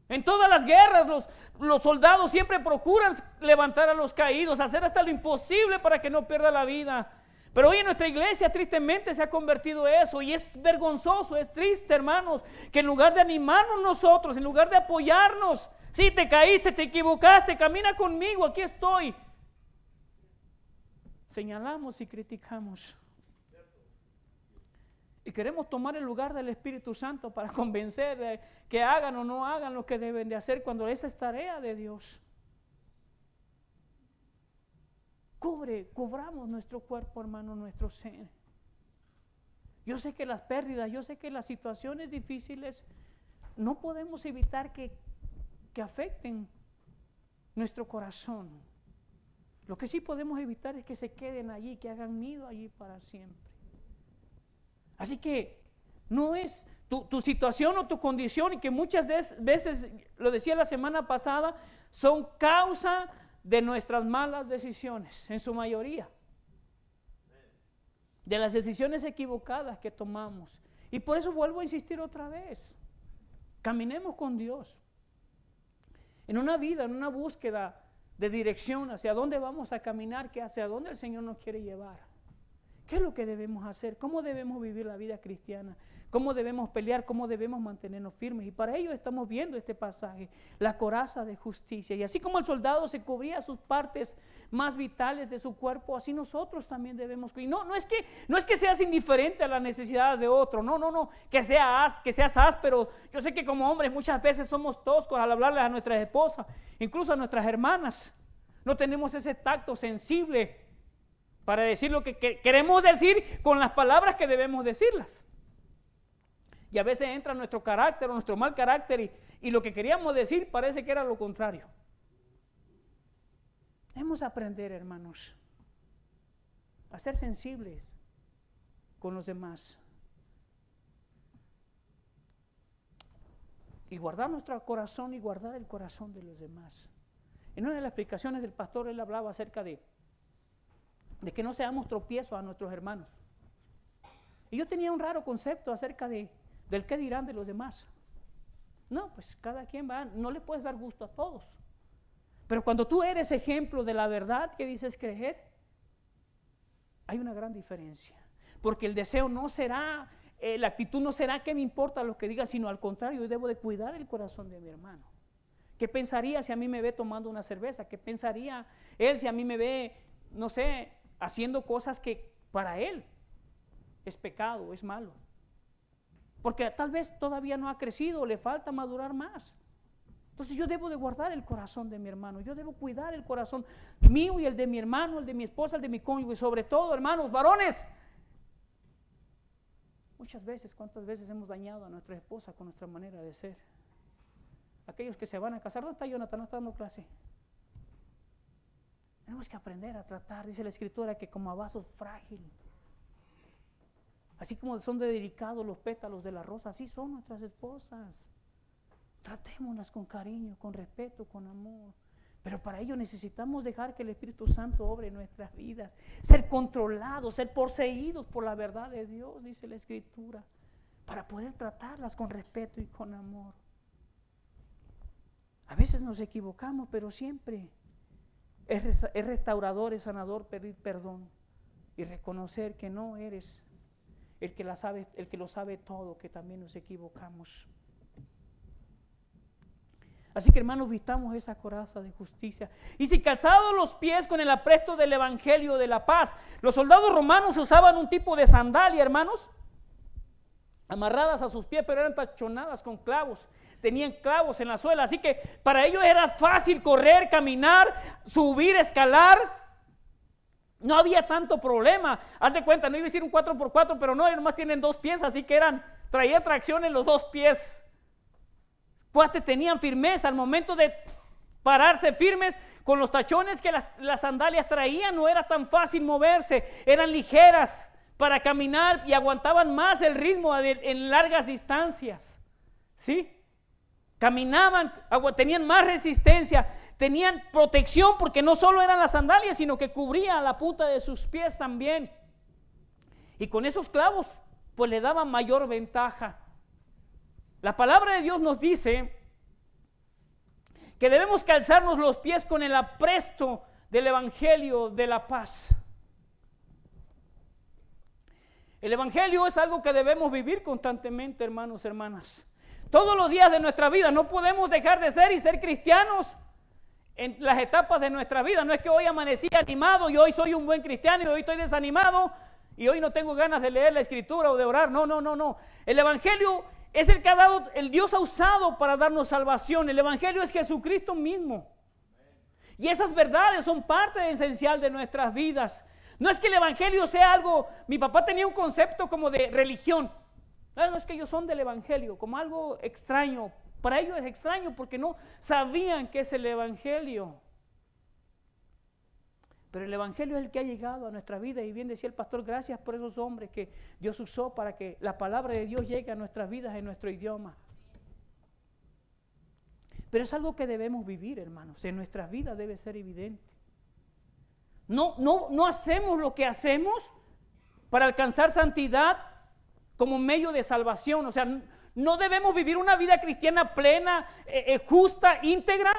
En todas las guerras los soldados siempre procuran levantar a los caídos, hacer hasta lo imposible para que no pierda la vida. Pero hoy en nuestra iglesia tristemente se ha convertido eso, y es vergonzoso, es triste, hermanos, que en lugar de animarnos nosotros, en lugar de apoyarnos, si te caíste, te equivocaste, camina conmigo, aquí estoy, señalamos y criticamos. Y queremos tomar el lugar del Espíritu Santo para convencer de que hagan o no hagan lo que deben de hacer, cuando esa es tarea de Dios. Cubramos nuestro cuerpo, hermano, nuestro ser. Yo sé que las pérdidas, yo sé que las situaciones difíciles no podemos evitar que afecten nuestro corazón. Lo que sí podemos evitar es que se queden allí, que hagan nido allí para siempre. Así que no es tu situación o tu condición, y que muchas veces, lo decía la semana pasada, son causa de nuestras malas decisiones, en su mayoría, de las decisiones equivocadas que tomamos. Y por eso vuelvo a insistir otra vez: caminemos con Dios en una vida, en una búsqueda de dirección hacia dónde vamos a caminar, hacia dónde el Señor nos quiere llevar. ¿Qué es lo que debemos hacer? ¿Cómo debemos vivir la vida cristiana? ¿Cómo debemos pelear? ¿Cómo debemos mantenernos firmes? Y para ello estamos viendo este pasaje, la coraza de justicia. Y así como el soldado se cubría sus partes más vitales de su cuerpo, así nosotros también debemos. Y no es que seas indiferente a las necesidades de otro, no, que seas áspero. Yo sé que como hombres muchas veces somos toscos al hablarles a nuestras esposas, incluso a nuestras hermanas. No tenemos ese tacto sensible para decir lo que queremos decir con las palabras que debemos decirlas. Y a veces entra nuestro carácter o nuestro mal carácter, y lo que queríamos decir parece que era lo contrario. Debemos aprender, hermanos, a ser sensibles con los demás y guardar nuestro corazón y guardar el corazón de los demás. En una de las explicaciones del pastor, él hablaba acerca de que no seamos tropiezos a nuestros hermanos. Y yo tenía un raro concepto acerca del qué dirán de los demás. No, pues cada quien va, no le puedes dar gusto a todos. Pero cuando tú eres ejemplo de la verdad que dices creer, hay una gran diferencia. Porque el deseo no será, la actitud no será que me importa lo que digan, sino al contrario, yo debo de cuidar el corazón de mi hermano. ¿Qué pensaría si a mí me ve tomando una cerveza? ¿Qué pensaría él si a mí me ve, no sé, haciendo cosas que para él es pecado, es malo? Porque tal vez todavía no ha crecido, le falta madurar más. Entonces yo debo de guardar el corazón de mi hermano, yo debo cuidar el corazón mío y el de mi hermano, el de mi esposa, el de mi cónyuge, y sobre todo, hermanos, varones. Muchas veces, ¿cuántas veces hemos dañado a nuestra esposa con nuestra manera de ser? Aquellos que se van a casar, ¿dónde está Jonathan? ¿No está dando clase? Tenemos que aprender a tratar, dice la Escritura, que como a vaso frágil, así como son de delicados los pétalos de la rosa, así son nuestras esposas. Tratémoslas con cariño, con respeto, con amor. Pero para ello necesitamos dejar que el Espíritu Santo obre en nuestras vidas, ser controlados, ser poseídos por la verdad de Dios, dice la Escritura, para poder tratarlas con respeto y con amor. A veces nos equivocamos, pero siempre es restaurador, es sanador pedir perdón y reconocer que no eres el que lo sabe todo, que también nos equivocamos. Así que, hermanos, vistamos esa coraza de justicia. Y si calzados los pies con el apresto del evangelio de la paz. Los soldados romanos usaban un tipo de sandalia, hermanos, amarradas a sus pies, pero eran tachonadas con clavos. Tenían clavos en la suela, así que para ellos era fácil correr, caminar, subir, escalar. No había tanto problema. Haz de cuenta, no iba a decir un 4x4, pero no, nomás tienen 2 pies, así que traía tracción en los 2 pies. Cuates tenían firmeza al momento de pararse firmes con los tachones que las sandalias traían. No era tan fácil moverse, eran ligeras para caminar y aguantaban más el ritmo en largas distancias. ¿Sí? Caminaban, tenían más resistencia, tenían protección porque no solo eran las sandalias, sino que cubría la punta de sus pies también. Y con esos clavos, pues le daban mayor ventaja. La palabra de Dios nos dice que debemos calzarnos los pies con el apresto del evangelio de la paz. El evangelio es algo que debemos vivir constantemente, hermanos, hermanas. Todos los días de nuestra vida. No podemos dejar de ser y ser cristianos en las etapas de nuestra vida. No es que hoy amanecí animado y hoy soy un buen cristiano y hoy estoy desanimado y hoy no tengo ganas de leer la escritura o de orar. No. El evangelio es el que ha dado, el Dios ha usado para darnos salvación. El evangelio es Jesucristo mismo. Y esas verdades son parte esencial de nuestras vidas. No es que el evangelio sea algo. Mi papá tenía un concepto como de religión. No, es que ellos son del evangelio, como algo extraño. Para ellos es extraño porque no sabían qué es el evangelio. Pero el evangelio es el que ha llegado a nuestra vida. Y bien decía el pastor, gracias por esos hombres que Dios usó para que la palabra de Dios llegue a nuestras vidas en nuestro idioma. Pero es algo que debemos vivir, hermanos. En nuestras vidas debe ser evidente. No hacemos lo que hacemos para alcanzar santidad como medio de salvación. O sea, no debemos vivir una vida cristiana plena, justa, íntegra,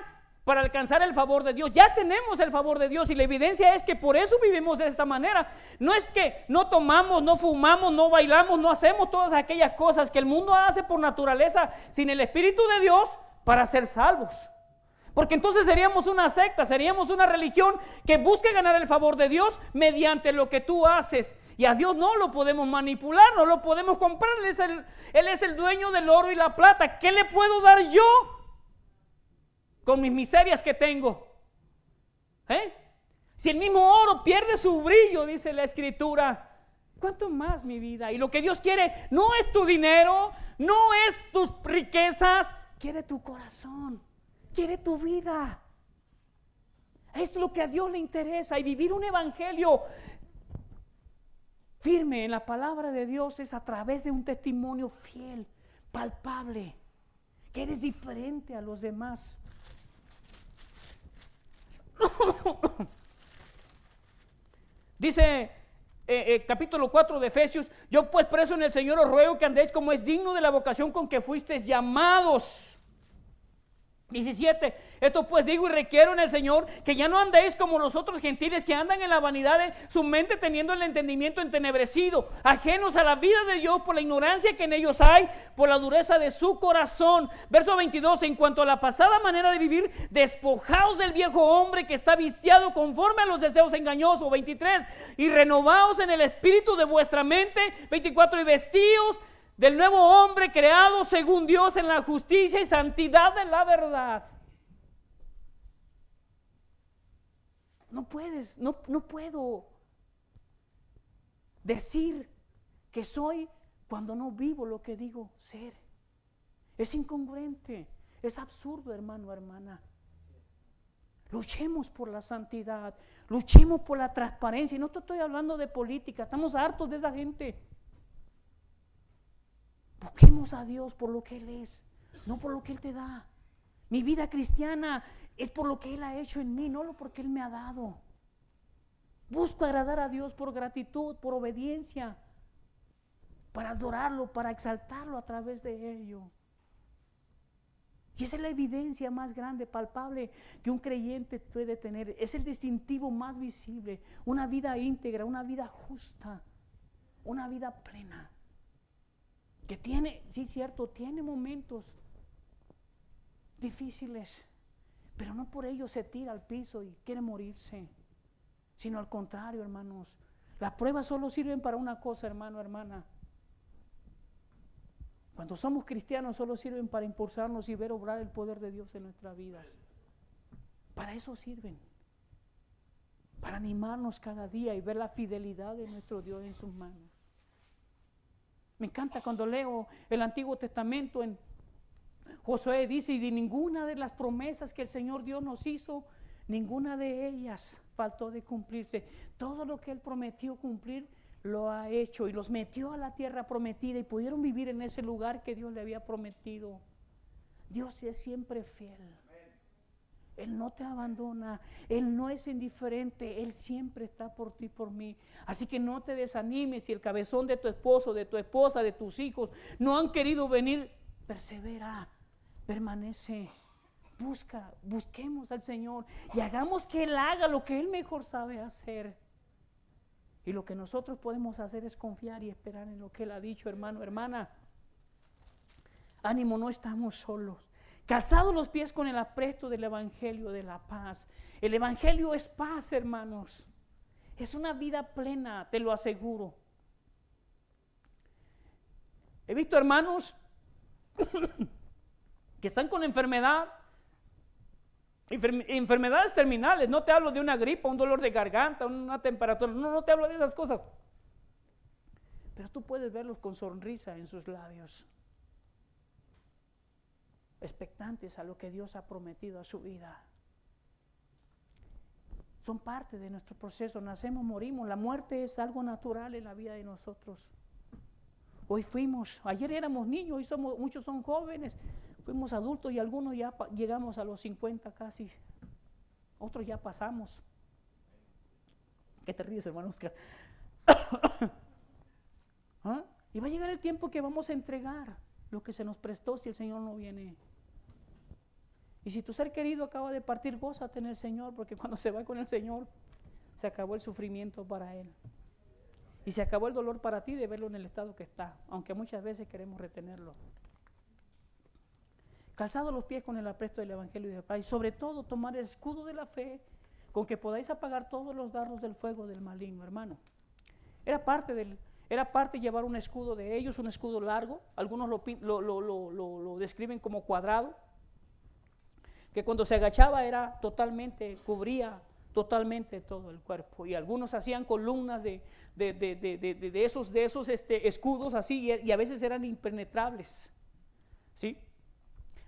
para alcanzar el favor de Dios. Ya tenemos el favor de Dios y la evidencia es que por eso vivimos de esta manera. No es que no tomamos, no fumamos, no bailamos, no hacemos todas aquellas cosas que el mundo hace por naturaleza sin el Espíritu de Dios para ser salvos. Porque entonces seríamos una secta, seríamos una religión que busque ganar el favor de Dios mediante lo que tú haces. Y a Dios no lo podemos manipular, no lo podemos comprar. Él es el dueño del oro y la plata. ¿Qué le puedo dar yo con mis miserias que tengo? Si el mismo oro pierde su brillo, dice la Escritura, ¿cuánto más mi vida? Y lo que Dios quiere no es tu dinero, no es tus riquezas, quiere tu corazón. Quiere tu vida. Es lo que a Dios le interesa. Y vivir un evangelio firme en la palabra de Dios es a través de un testimonio fiel, palpable, que eres diferente a los demás. Dice capítulo 4 de Efesios: yo pues preso en el Señor os ruego que andéis como es digno de la vocación con que fuisteis llamados. 17, esto pues digo y requiero en el Señor, que ya no andéis como los otros gentiles que andan en la vanidad de su mente, teniendo el entendimiento entenebrecido, ajenos a la vida de Dios por la ignorancia que en ellos hay, por la dureza de su corazón. Verso 22, en cuanto a la pasada manera de vivir, despojaos del viejo hombre que está viciado conforme a los deseos engañosos. 23, y renovaos en el espíritu de vuestra mente. 24, y vestíos del nuevo hombre creado según Dios en la justicia y santidad de la verdad. No puedo decir que soy cuando no vivo lo que digo ser. Es incongruente, es absurdo, hermano, hermana. Luchemos por la santidad, luchemos por la transparencia. Y no te estoy hablando de política, estamos hartos de esa gente. Busquemos a Dios por lo que Él es, no por lo que Él te da. Mi vida cristiana es por lo que Él ha hecho en mí, no porque Él me ha dado. Busco agradar a Dios por gratitud, por obediencia, para adorarlo, para exaltarlo a través de ello. Y esa es la evidencia más grande, palpable, que un creyente puede tener. Es el distintivo más visible. Una vida íntegra, una vida justa, una vida plena. Que tiene, sí, cierto, tiene momentos difíciles, pero no por ello se tira al piso y quiere morirse, sino al contrario, hermanos. Las pruebas solo sirven para una cosa, hermano, hermana: Cuando somos cristianos solo sirven para impulsarnos y ver obrar el poder de Dios en nuestras vidas. Para eso sirven. Para animarnos cada día y ver la fidelidad de nuestro Dios en sus manos. Me encanta cuando leo el Antiguo Testamento en Josué, dice, y de ninguna de las promesas que el Señor Dios nos hizo, ninguna de ellas faltó de cumplirse. Todo lo que Él prometió cumplir, lo ha hecho y los metió a la tierra prometida y pudieron vivir en ese lugar que Dios le había prometido. Dios es siempre fiel. Él no te abandona, Él no es indiferente, Él siempre está por ti, por mí. Así que no te desanimes si el cabezón de tu esposo, de tu esposa, de tus hijos no han querido venir. Persevera, permanece, busquemos al Señor y hagamos que Él haga lo que Él mejor sabe hacer. Y lo que nosotros podemos hacer es confiar y esperar en lo que Él ha dicho, hermano, hermana. Ánimo, no estamos solos. Calzados los pies con el apresto del evangelio de la paz. El evangelio es paz, hermanos. Es una vida plena, te lo aseguro. He visto hermanos que están con enfermedades terminales. No te hablo de una gripa, un dolor de garganta, una temperatura. No te hablo de esas cosas. Pero tú puedes verlos con sonrisa en sus labios, expectantes a lo que Dios ha prometido a su vida. Son parte de nuestro proceso. Nacemos, morimos. La muerte es algo natural en la vida de nosotros. Ayer éramos niños, hoy muchos son jóvenes, fuimos adultos y algunos ya llegamos a los 50 casi, otros ya pasamos. ¿Qué te ríes, hermano Oscar? ¿Ah? Y va a llegar el tiempo que vamos a entregar lo que se nos prestó si el Señor no viene. Y si tu ser querido acaba de partir, gózate en el Señor, porque cuando se va con el Señor, se acabó el sufrimiento para Él. Y se acabó el dolor para ti de verlo en el estado que está, aunque muchas veces queremos retenerlo. Calzados los pies con el apresto del evangelio de paz, y sobre todo tomar el escudo de la fe, con que podáis apagar todos los dardos del fuego del maligno, hermano. Era parte llevar un escudo de ellos, un escudo largo. Algunos lo describen como cuadrado, que cuando se agachaba cubría totalmente todo el cuerpo, y algunos hacían columnas de esos escudos así, y a veces eran impenetrables, ¿sí?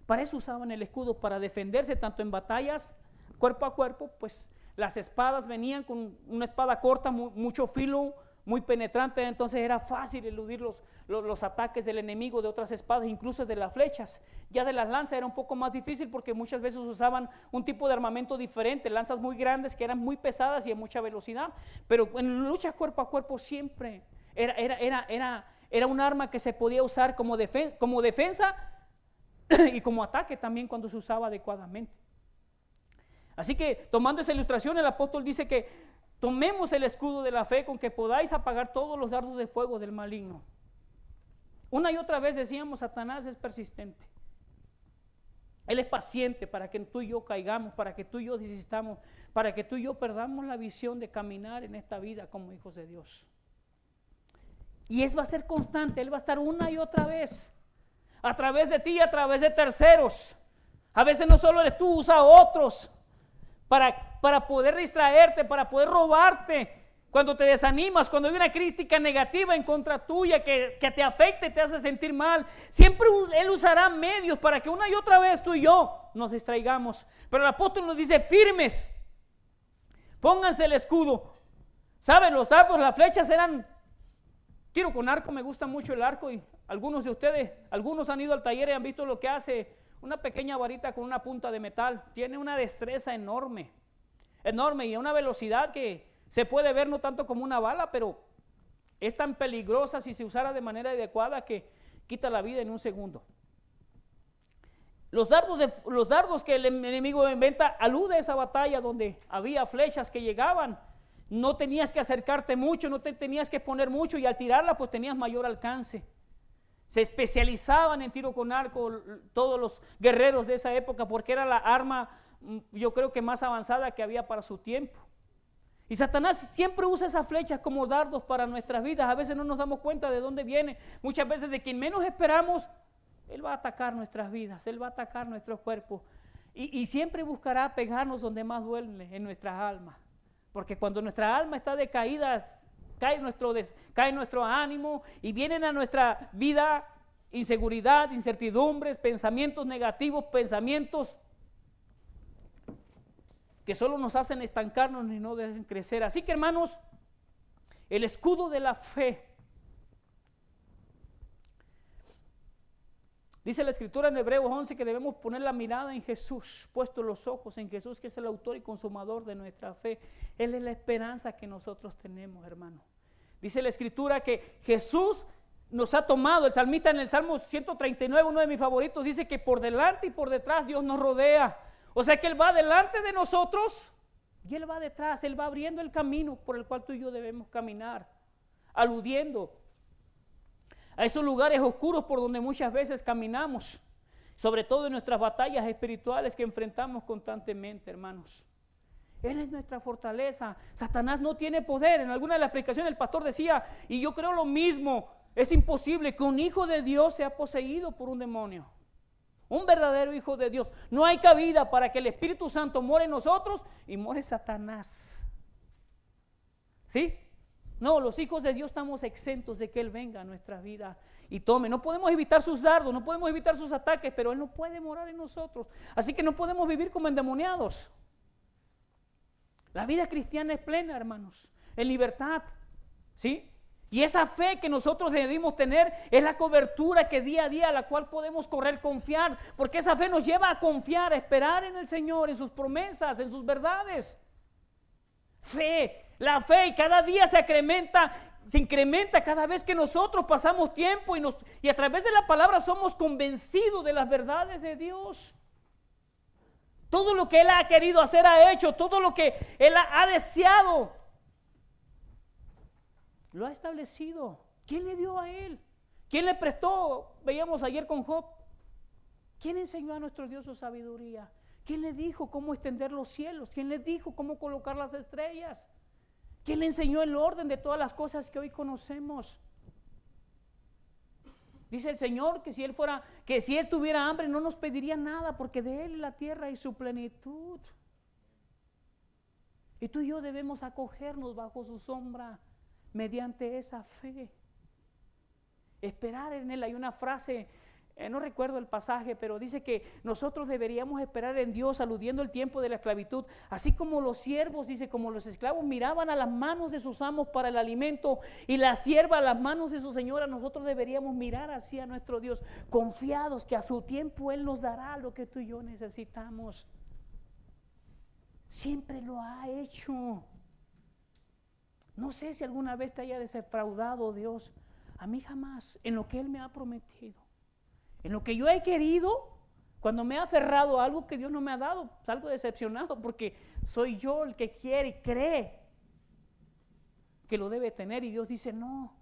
Para eso usaban el escudo, para defenderse tanto en batallas cuerpo a cuerpo. Pues las espadas venían con una espada corta, mucho filo, muy penetrante, entonces era fácil eludir los ataques del enemigo de otras espadas, incluso de las flechas. Ya de las lanzas era un poco más difícil, porque muchas veces usaban un tipo de armamento diferente, lanzas muy grandes que eran muy pesadas y a mucha velocidad, pero en lucha cuerpo a cuerpo siempre era un arma que se podía usar como defensa y como ataque también cuando se usaba adecuadamente. Así que, tomando esa ilustración, el apóstol dice que tomemos el escudo de la fe, con que podáis apagar todos los dardos de fuego del maligno. Una y otra vez decíamos, Satanás es persistente. Él es paciente para que tú y yo caigamos, para que tú y yo desistamos, para que tú y yo perdamos la visión de caminar en esta vida como hijos de Dios. Y va a ser constante. Él va a estar una y otra vez, a través de ti y a través de terceros. A veces no solo eres tú, usa a otros para poder distraerte, para poder robarte. Cuando te desanimas, cuando hay una crítica negativa en contra tuya que te afecta y te hace sentir mal, siempre Él usará medios para que una y otra vez tú y yo nos distraigamos. Pero el apóstol nos dice: firmes, pónganse el escudo. ¿Saben? Los dardos, las flechas eran tiro con arco. Me gusta mucho el arco, y algunos de ustedes, algunos han ido al taller y han visto lo que hace una pequeña varita con una punta de metal. Tiene una destreza enorme y una velocidad que se puede ver no tanto como una bala, pero es tan peligrosa si se usara de manera adecuada que quita la vida en un segundo. Los dardos que el enemigo inventa alude a esa batalla donde había flechas que llegaban. No tenías que acercarte mucho, no te tenías que poner mucho, y al tirarla pues tenías mayor alcance. Se especializaban en tiro con arco todos los guerreros de esa época, porque era la arma, yo creo que más avanzada que había para su tiempo. Y Satanás siempre usa esas flechas como dardos para nuestras vidas. A veces no nos damos cuenta de dónde viene. Muchas veces de quien menos esperamos, él va a atacar nuestras vidas, él va a atacar nuestros cuerpos. Y siempre buscará pegarnos donde más duele, en nuestras almas. Porque cuando nuestra alma está decaída, cae nuestro ánimo y vienen a nuestra vida inseguridad, incertidumbres, pensamientos negativos, pensamientos que solo nos hacen estancarnos y no dejan crecer. Así que, hermanos, el escudo de la fe. Dice la Escritura en Hebreos 11 que debemos poner la mirada en Jesús, puestos los ojos en Jesús, que es el autor y consumador de nuestra fe. Él es la esperanza que nosotros tenemos, hermano. Dice la Escritura que Jesús nos ha tomado. El salmista en el Salmo 139, uno de mis favoritos, dice que por delante y por detrás Dios nos rodea. O sea que Él va delante de nosotros y Él va detrás. Él va abriendo el camino por el cual tú y yo debemos caminar, aludiendo a esos lugares oscuros por donde muchas veces caminamos, sobre todo en nuestras batallas espirituales que enfrentamos constantemente, hermanos. Él es nuestra fortaleza. Satanás no tiene poder. En alguna de las predicaciones el pastor decía, y yo creo lo mismo, es imposible que un hijo de Dios sea poseído por un demonio. Un verdadero hijo de Dios. No hay cabida para que el Espíritu Santo more en nosotros y more Satanás. ¿Sí? No, los hijos de Dios estamos exentos de que Él venga a nuestra vida y tome. No podemos evitar sus dardos, no podemos evitar sus ataques, pero Él no puede morar en nosotros. Así que no podemos vivir como endemoniados. La vida cristiana es plena, hermanos, en libertad. ¿Sí? Y esa fe que nosotros debemos tener es la cobertura que día a día a la cual podemos correr, confiar, porque esa fe nos lleva a confiar, a esperar en el Señor, en sus promesas, en sus verdades. Fe, la fe, y cada día se incrementa cada vez que nosotros pasamos tiempo y a través de la palabra somos convencidos de las verdades de Dios. Todo lo que Él ha querido hacer ha hecho, todo lo que Él ha deseado lo ha establecido. ¿Quién le dio a Él? ¿Quién le prestó? Veíamos ayer con Job. ¿Quién enseñó a nuestro Dios su sabiduría? ¿Quién le dijo cómo extender los cielos? ¿Quién le dijo cómo colocar las estrellas? ¿Quién le enseñó el orden de todas las cosas que hoy conocemos? Dice el Señor que si Él tuviera hambre no nos pediría nada, porque de Él es la tierra y su plenitud. Y tú y yo debemos acogernos bajo su sombra mediante esa fe, esperar en Él. Hay una frase, no recuerdo el pasaje, pero dice que nosotros deberíamos esperar en Dios, aludiendo el tiempo de la esclavitud, así como los siervos, dice, como los esclavos miraban a las manos de sus amos para el alimento y la sierva a las manos de su señora. Nosotros deberíamos mirar así a nuestro Dios, confiados que a su tiempo Él nos dará lo que tú y yo necesitamos. Siempre lo ha hecho. No sé si alguna vez te haya defraudado Dios. A mí jamás, en lo que Él me ha prometido, en lo que yo he querido. Cuando me he aferrado a algo que Dios no me ha dado, salgo decepcionado, porque soy yo el que quiere y cree que lo debe tener, y Dios dice no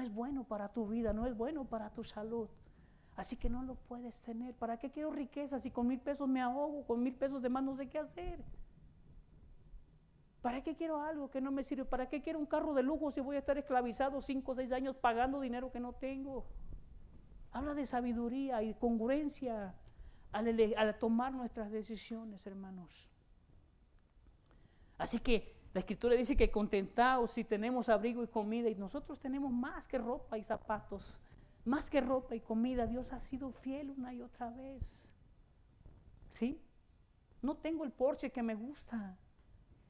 es bueno para tu vida, no es bueno para tu salud, así que no lo puedes tener. ¿Para qué quiero riquezas si con 1,000 pesos me ahogo? Con 1,000 pesos de más no sé qué hacer. ¿Para qué quiero algo que no me sirve? ¿Para qué quiero un carro de lujo si voy a estar esclavizado 5 o 6 años pagando dinero que no tengo? Habla de sabiduría y congruencia al tomar nuestras decisiones, hermanos. Así que la Escritura dice que contentaos si tenemos abrigo y comida, y nosotros tenemos más que ropa y zapatos, más que ropa y comida. Dios ha sido fiel una y otra vez. ¿Sí? No tengo el Porsche que me gusta,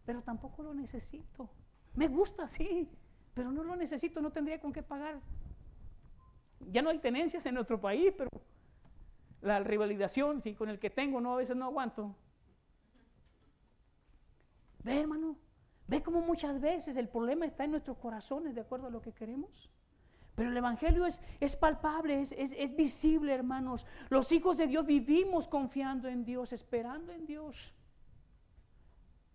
pero tampoco lo necesito. Me gusta, sí, pero no lo necesito, no tendría con qué pagar. Ya no hay tenencias en nuestro país, pero la rivalización, sí, con el que tengo, no, a veces no aguanto. Ve, hermano, ve cómo muchas veces el problema está en nuestros corazones, de acuerdo a lo que queremos. Pero el Evangelio es palpable, es visible, hermanos. Los hijos de Dios vivimos confiando en Dios, esperando en Dios.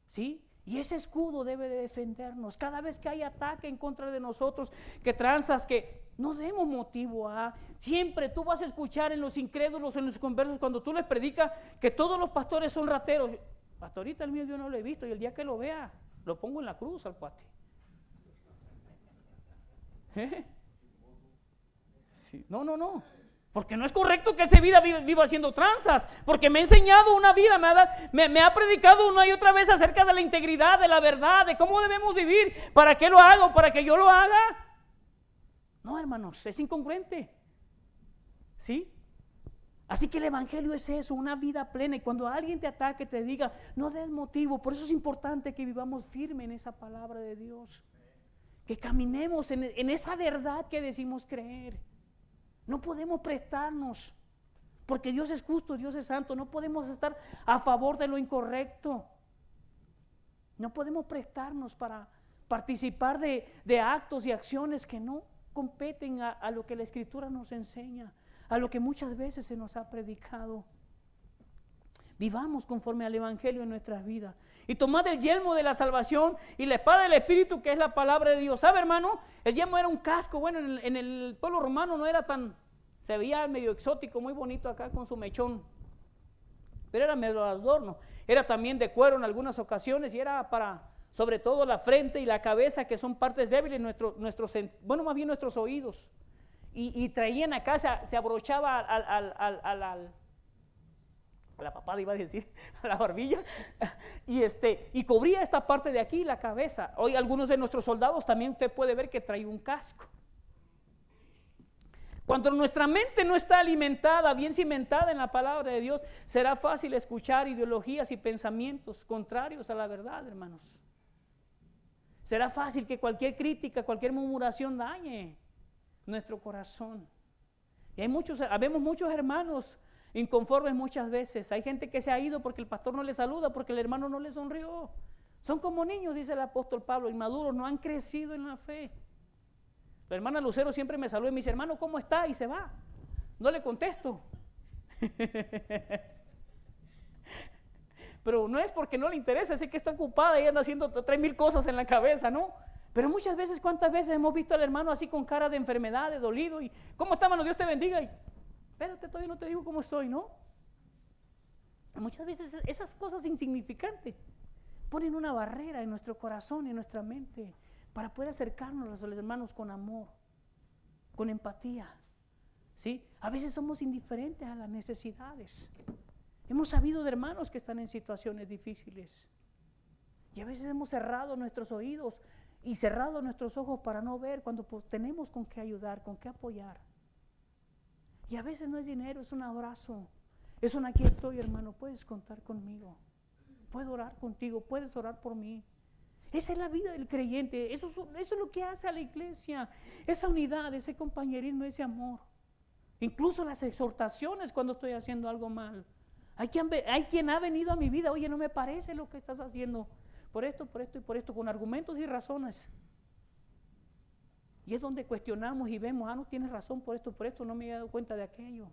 ¿Sí? Y ese escudo debe de defendernos. Cada vez que hay ataque en contra de nosotros, que tranzas, que no demos motivo a. Siempre tú vas a escuchar en los incrédulos, en los conversos, cuando tú les predicas que todos los pastores son rateros. Hasta ahorita el mío yo no lo he visto, y el día que lo vea, Lo pongo en la cruz al cuate. Sí. No. Porque no es correcto que esa vida viva haciendo tranzas. Porque me ha enseñado una vida, me ha predicado una y otra vez acerca de la integridad, de la verdad, de cómo debemos vivir. ¿Para qué lo hago? ¿Para que yo lo haga? No, hermanos, es incongruente. ¿Sí? Así que el evangelio es eso, una vida plena. Y cuando alguien te ataque, te diga, no des motivo. Por eso es importante que vivamos firme en esa palabra de Dios. Que caminemos en esa verdad que decimos creer. No podemos prestarnos, porque Dios es justo, Dios es santo. No podemos estar a favor de lo incorrecto. No podemos prestarnos para participar de actos y acciones que no competen a lo que la Escritura nos enseña, a lo que muchas veces se nos ha predicado. Vivamos conforme al evangelio en nuestras vidas y tomad el yelmo de la salvación y la espada del Espíritu, que es la palabra de Dios. ¿Sabe, hermano? El yelmo era un casco. Bueno, en el pueblo romano no era tan, se veía medio exótico, muy bonito acá con su mechón, pero era medio adorno. Era también de cuero en algunas ocasiones y era para, sobre todo, la frente y la cabeza, que son partes débiles, más bien nuestros oídos. Y traían acá, se abrochaba a la papada, iba a decir, a la barbilla, y cubría esta parte de aquí, la cabeza. Hoy algunos de nuestros soldados también usted puede ver que trae un casco. Cuando nuestra mente no está alimentada, bien cimentada en la palabra de Dios, será fácil escuchar ideologías y pensamientos contrarios a la verdad, hermanos. Será fácil que cualquier crítica, cualquier murmuración dañe nuestro corazón. Y habemos muchos hermanos inconformes muchas veces. Hay gente que se ha ido porque el pastor no le saluda, porque el hermano no le sonrió. Son como niños, dice el apóstol Pablo, inmaduros, no han crecido en la fe. La hermana Lucero siempre me saluda y me dice, hermano, ¿cómo está? Y se va. No le contesto. Pero no es porque no le interesa, es que está ocupada y anda haciendo 3000 cosas en la cabeza, ¿no? Pero muchas veces, ¿cuántas veces hemos visto al hermano así con cara de enfermedad, de dolido? Y ¿cómo está, hermano? Dios te bendiga. Y espérate, todavía no te digo cómo estoy, ¿no? Muchas veces esas cosas insignificantes ponen una barrera en nuestro corazón y en nuestra mente para poder acercarnos a los hermanos con amor, con empatía, ¿sí? A veces somos indiferentes a las necesidades. Hemos sabido de hermanos que están en situaciones difíciles y a veces hemos cerrado nuestros oídos y cerrado nuestros ojos para no ver cuando tenemos con qué ayudar, con qué apoyar. Y a veces no es dinero, es un abrazo, es un aquí estoy, hermano, puedes contar conmigo, puedo orar contigo, puedes orar por mí. Esa es la vida del creyente, eso es lo que hace a la iglesia, esa unidad, ese compañerismo, ese amor. Incluso las exhortaciones cuando estoy haciendo algo mal. Hay quien ha venido a mi vida, oye, no me parece lo que estás haciendo, por esto y por esto, con argumentos y razones. Y es donde cuestionamos y vemos, no tienes razón por esto, no me he dado cuenta de aquello.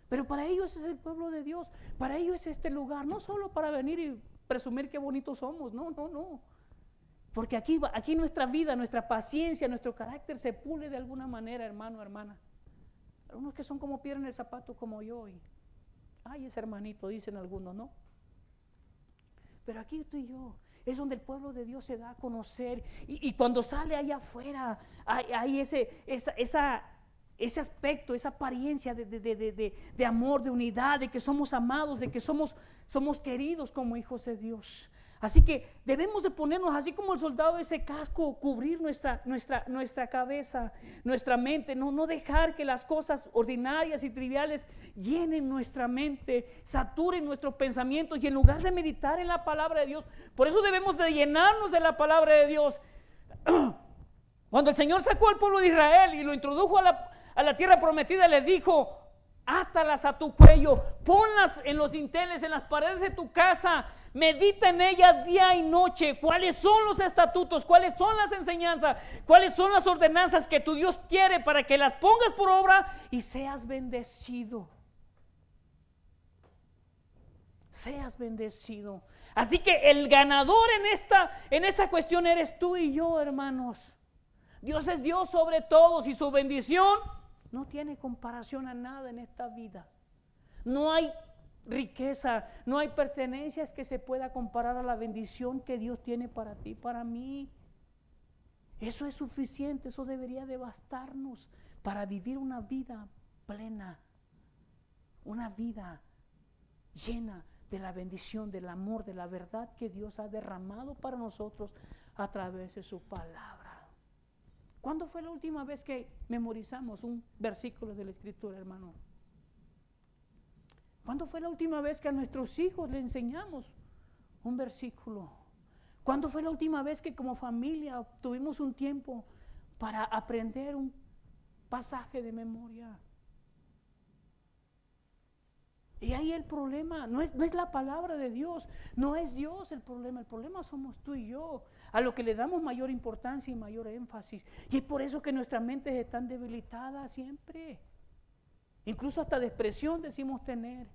Pero para ellos es el pueblo de Dios, para ellos es este lugar, no solo para venir y presumir qué bonitos somos, no. Porque aquí nuestra vida, nuestra paciencia, nuestro carácter se pule de alguna manera, hermano, hermana. Algunos que son como piedra en el zapato como yo y, ay, ese hermanito, dicen algunos, ¿no? Pero aquí tú y yo, es donde el pueblo de Dios se da a conocer y cuando sale allá afuera, hay ese aspecto, esa apariencia de amor, de unidad, de que somos amados, de que somos queridos como hijos de Dios. Así que debemos de ponernos, así como el soldado, ese casco, cubrir nuestra cabeza, nuestra mente, no dejar que las cosas ordinarias y triviales llenen nuestra mente, saturen nuestros pensamientos, y en lugar de meditar en la palabra de Dios, por eso debemos de llenarnos de la palabra de Dios. Cuando el Señor sacó al pueblo de Israel y lo introdujo a la tierra prometida, le dijo, átalas a tu cuello, ponlas en los dinteles, en las paredes de tu casa, medita en ellas día y noche. ¿Cuáles son los estatutos? ¿Cuáles son las enseñanzas? ¿Cuáles son las ordenanzas que tu Dios quiere para que las pongas por obra y seas bendecido? Seas bendecido. Así que el ganador en esta cuestión eres tú y yo, hermanos. Dios es Dios sobre todos y su bendición no tiene comparación a nada en esta vida. No hay riqueza, no hay pertenencias que se pueda comparar a la bendición que Dios tiene para ti, para mí. Eso es suficiente, eso debería de bastarnos para vivir una vida plena, una vida llena de la bendición, del amor, de la verdad que Dios ha derramado para nosotros a través de su palabra. ¿Cuándo fue la última vez que memorizamos un versículo de la Escritura, hermano? ¿Cuándo fue la última vez que a nuestros hijos le enseñamos un versículo? ¿Cuándo fue la última vez que como familia tuvimos un tiempo para aprender un pasaje de memoria? Y ahí el problema no es la palabra de Dios, no es Dios el problema somos tú y yo, a lo que le damos mayor importancia y mayor énfasis. Y es por eso que nuestras mentes están debilitadas siempre. Incluso hasta depresión decimos tener,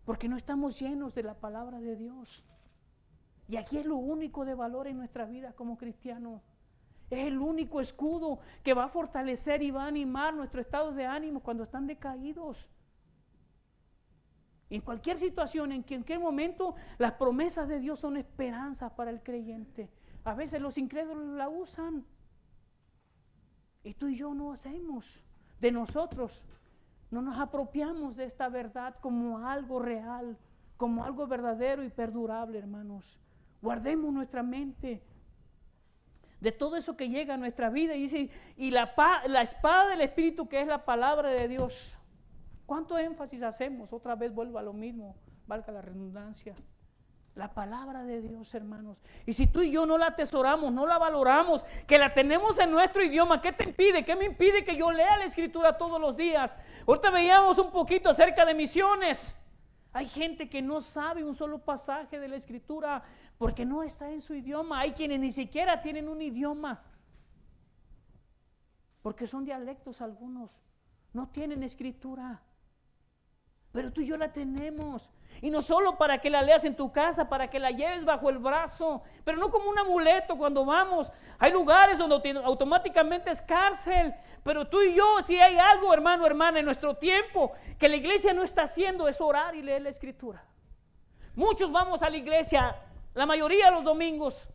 porque no estamos llenos de la palabra de Dios. Y aquí es lo único de valor en nuestra vida como cristianos. Es el único escudo que va a fortalecer y va a animar nuestros estados de ánimo cuando están decaídos. En cualquier situación, en cualquier momento, las promesas de Dios son esperanzas para el creyente. A veces los incrédulos la usan. Y tú y yo no hacemos de nosotros. No nos apropiamos de esta verdad como algo real, como algo verdadero y perdurable, hermanos. Guardemos nuestra mente de todo eso que llega a nuestra vida. Y la espada del Espíritu, que es la palabra de Dios. ¿Cuánto énfasis hacemos? Otra vez vuelvo a lo mismo, valga la redundancia. La palabra de Dios, hermanos. Y si tú y yo no la atesoramos, no la valoramos, que la tenemos en nuestro idioma, ¿qué te impide? ¿Qué me impide que yo lea la Escritura todos los días? Ahorita veíamos un poquito acerca de misiones. Hay gente que no sabe un solo pasaje de la Escritura porque no está en su idioma. Hay quienes ni siquiera tienen un idioma porque son dialectos algunos. No tienen Escritura. Pero tú y yo la tenemos. Y no solo para que la leas en tu casa, para que la lleves bajo el brazo, pero no como un amuleto cuando vamos. Hay lugares donde automáticamente es cárcel. Pero tú y yo, si hay algo, hermano, hermana, en nuestro tiempo que la iglesia no está haciendo, es orar y leer la Escritura. Muchos vamos a la iglesia, la mayoría los domingos,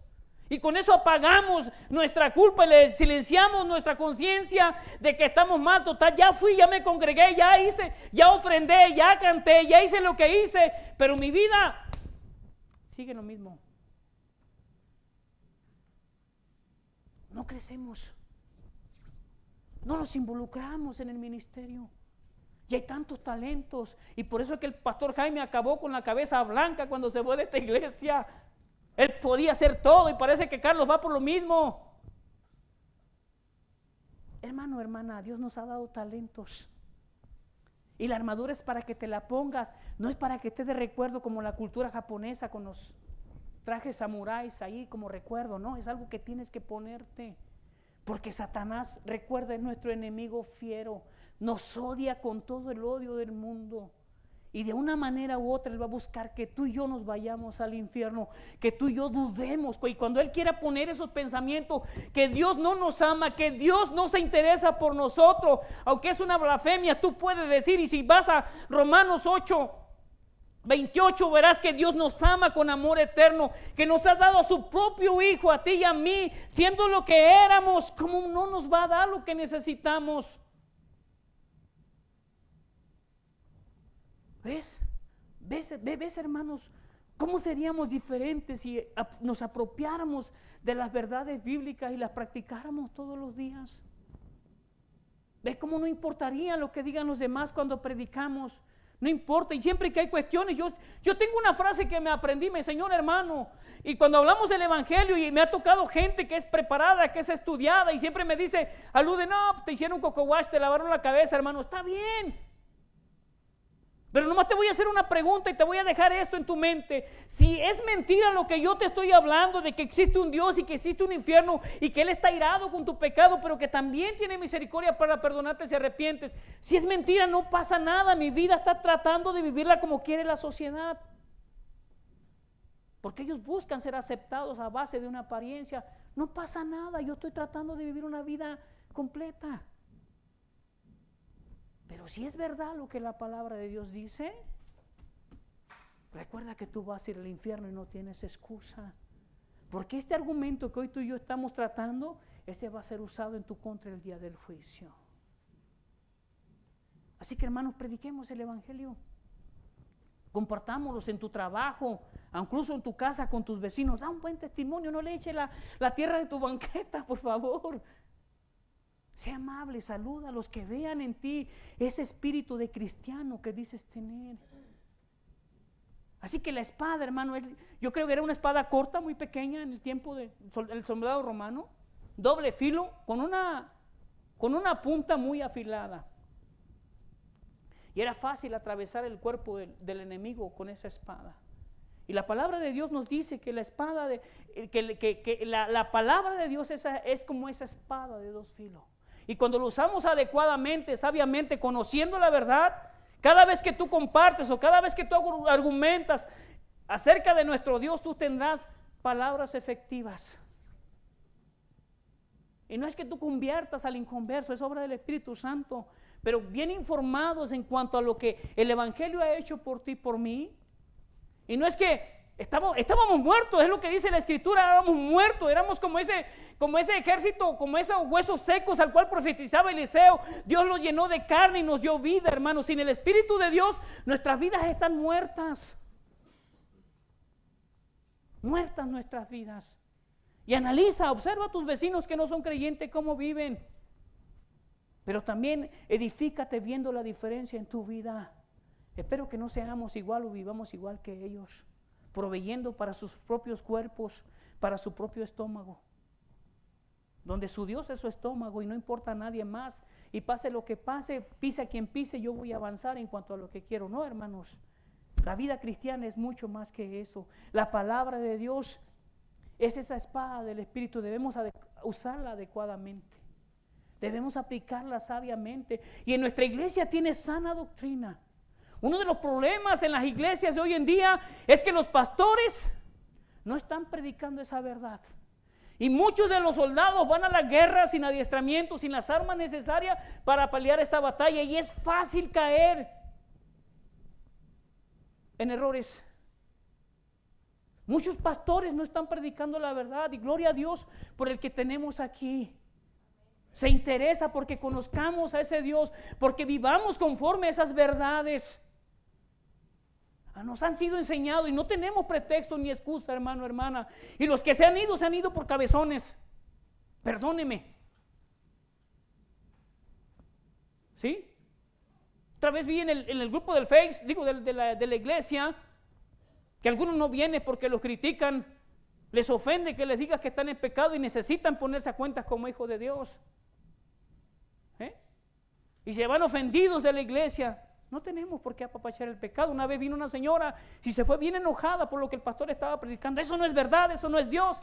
y con eso apagamos nuestra culpa y le silenciamos nuestra conciencia de que estamos mal. Total, ya fui, ya me congregué, ya hice, ya ofrendé, ya canté, ya hice lo que hice, pero mi vida sigue lo mismo. No crecemos, no nos involucramos en el ministerio. Y hay tantos talentos, y por eso es que el pastor Jaime acabó con la cabeza blanca cuando se fue de esta iglesia. Él podía hacer todo y parece que Carlos va por lo mismo. Hermano, hermana, Dios nos ha dado talentos. Y la armadura es para que te la pongas, no es para que estés de recuerdo como la cultura japonesa con los trajes samuráis ahí como recuerdo, no, es algo que tienes que ponerte. Porque Satanás, recuerda, es nuestro enemigo fiero, nos odia con todo el odio del mundo. Y de una manera u otra Él va a buscar que tú y yo nos vayamos al infierno, que tú y yo dudemos. Y cuando Él quiera poner esos pensamientos, que Dios no nos ama, que Dios no se interesa por nosotros, aunque es una blasfemia, tú puedes decir, y si vas a Romanos 8:28, verás que Dios nos ama con amor eterno, que nos ha dado a su propio Hijo, a ti y a mí, siendo lo que éramos. ¿Cómo no nos va a dar lo que necesitamos? ¿Ves, hermanos? ¿Cómo seríamos diferentes si nos apropiáramos de las verdades bíblicas y las practicáramos todos los días? ¿Ves cómo no importaría lo que digan los demás cuando predicamos? No importa, y siempre que hay cuestiones, yo tengo una frase que me aprendí, me enseñó un hermano, y cuando hablamos del evangelio, y me ha tocado gente que es preparada, que es estudiada, y siempre me dice, alude, no, te hicieron un coco wash, te lavaron la cabeza, hermano, está bien. Pero nomás te voy a hacer una pregunta y te voy a dejar esto en tu mente. Si es mentira lo que yo te estoy hablando, de que existe un Dios y que existe un infierno y que Él está irado con tu pecado, pero que también tiene misericordia para perdonarte si arrepientes. Si es mentira, no pasa nada. Mi vida está tratando de vivirla como quiere la sociedad. Porque ellos buscan ser aceptados a base de una apariencia. No pasa nada. Yo estoy tratando de vivir una vida completa. Pero si es verdad lo que la palabra de Dios dice, recuerda que tú vas a ir al infierno y no tienes excusa. Porque este argumento que hoy tú y yo estamos tratando, ese va a ser usado en tu contra el día del juicio. Así que, hermanos, prediquemos el evangelio. Compartámoslos en tu trabajo, incluso en tu casa con tus vecinos. Da un buen testimonio, no le eches la tierra de tu banqueta, por favor. Sea amable, saluda a los que vean en ti ese espíritu de cristiano que dices tener. Así que la espada, hermano, yo creo que era una espada corta, muy pequeña en el tiempo del soldado romano, doble filo, con una punta muy afilada. Y era fácil atravesar el cuerpo del enemigo con esa espada. Y la palabra de Dios nos dice que la espada la palabra de Dios es como esa espada de dos filos. Y cuando lo usamos adecuadamente, sabiamente, conociendo la verdad, cada vez que tú compartes o cada vez que tú argumentas acerca de nuestro Dios, tú tendrás palabras efectivas. Y no es que tú conviertas al inconverso, es obra del Espíritu Santo, pero bien informados en cuanto a lo que el evangelio ha hecho por ti y por mí. Y no es que estábamos muertos, es lo que dice la Escritura, éramos muertos, éramos como ese ejército, como esos huesos secos al cual profetizaba Eliseo. Dios los llenó de carne y nos dio vida, hermanos. Sin el Espíritu de Dios, nuestras vidas están muertas. Muertas nuestras vidas. Y analiza, observa a tus vecinos que no son creyentes cómo viven. Pero también edifícate viendo la diferencia en tu vida. Espero que no seamos igual o vivamos igual que ellos, proveyendo para sus propios cuerpos, para su propio estómago, donde su Dios es su estómago y no importa a nadie más, y pase lo que pase, pise a quien pise, yo voy a avanzar en cuanto a lo que quiero. No, hermanos, la vida cristiana es mucho más que eso. La palabra de Dios es esa espada del Espíritu, debemos usarla adecuadamente, debemos aplicarla sabiamente, y en nuestra iglesia tiene sana doctrina. Uno de los problemas en las iglesias de hoy en día es que los pastores no están predicando esa verdad. Y muchos de los soldados van a la guerra sin adiestramiento, sin las armas necesarias para pelear esta batalla. Y es fácil caer en errores. Muchos pastores no están predicando la verdad. Y gloria a Dios por el que tenemos aquí. Se interesa porque conozcamos a ese Dios, porque vivamos conforme a esas verdades. Nos han sido enseñados y no tenemos pretexto ni excusa, hermano, hermana. Y los que se han ido por cabezones. Perdóneme. ¿Sí? Otra vez vi en el grupo del Face, de la iglesia, que algunos no vienen porque los critican, les ofende que les digas que están en pecado y necesitan ponerse a cuentas como hijos de Dios. Y se van ofendidos de la iglesia. No tenemos por qué apapachar el pecado. Una vez vino una señora y se fue bien enojada por lo que el pastor estaba predicando. Eso no es verdad, eso no es Dios.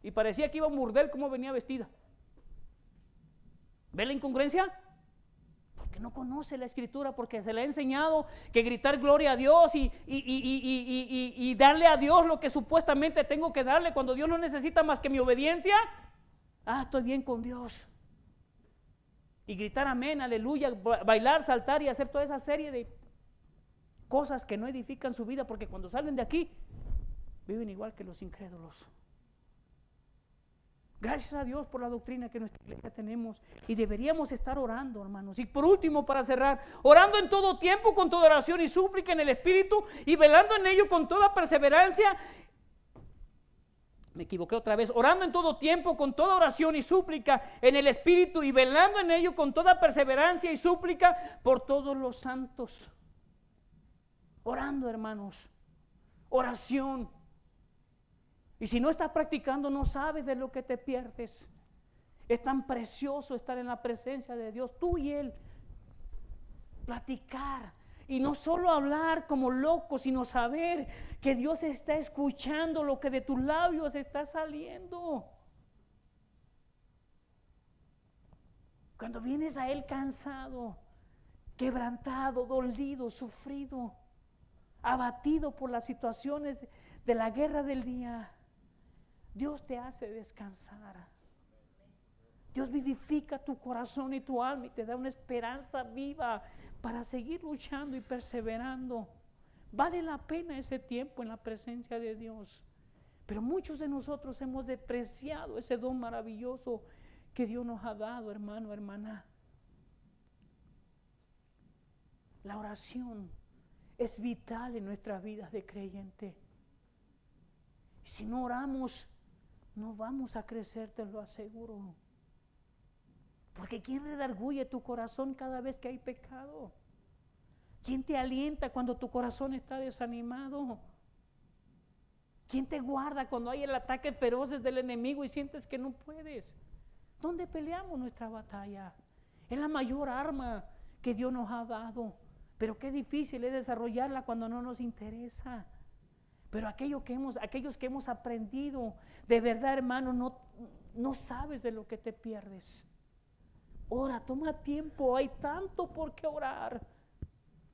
Y parecía que iba a un burdel como venía vestida. ¿Ve la incongruencia? Porque no conoce la Escritura, porque se le ha enseñado que gritar gloria a Dios y darle a Dios lo que supuestamente tengo que darle cuando Dios no necesita más que mi obediencia. Estoy bien con Dios. Y gritar amén, aleluya, bailar, saltar y hacer toda esa serie de cosas que no edifican su vida, porque cuando salen de aquí viven igual que los incrédulos. Gracias a Dios por la doctrina que en nuestra iglesia tenemos, y deberíamos estar orando, hermanos. Y por último, para cerrar, orando en todo tiempo con toda oración y súplica en el Espíritu, y velando en ello con toda perseverancia. Me equivoqué otra vez. Orando en todo tiempo con toda oración y súplica en el Espíritu, y velando en ello con toda perseverancia y súplica por todos los santos. Orando, hermanos. Oración. Y si no estás practicando, no sabes de lo que te pierdes. Es tan precioso estar en la presencia de Dios, tú y Él. Platicar. Y no solo hablar como locos, sino saber que Dios está escuchando lo que de tus labios está saliendo. Cuando vienes a Él cansado, quebrantado, dolido, sufrido, abatido por las situaciones de la guerra del día, Dios te hace descansar. Dios vivifica tu corazón y tu alma y te da una esperanza viva para seguir luchando y perseverando. Vale la pena ese tiempo en la presencia de Dios. Pero muchos de nosotros hemos despreciado ese don maravilloso que Dios nos ha dado, hermano, hermana. La oración es vital en nuestras vidas de creyente. Si no oramos, no vamos a crecer, te lo aseguro. Porque ¿quién redarguye tu corazón cada vez que hay pecado? ¿Quién te alienta cuando tu corazón está desanimado? ¿Quién te guarda cuando hay el ataque feroces del enemigo y sientes que no puedes? ¿Dónde peleamos nuestra batalla? Es la mayor arma que Dios nos ha dado, pero qué difícil es desarrollarla cuando no nos interesa. Pero aquellos que hemos aprendido, de verdad, hermano, no sabes de lo que te pierdes. Ora, toma tiempo, hay tanto por qué orar.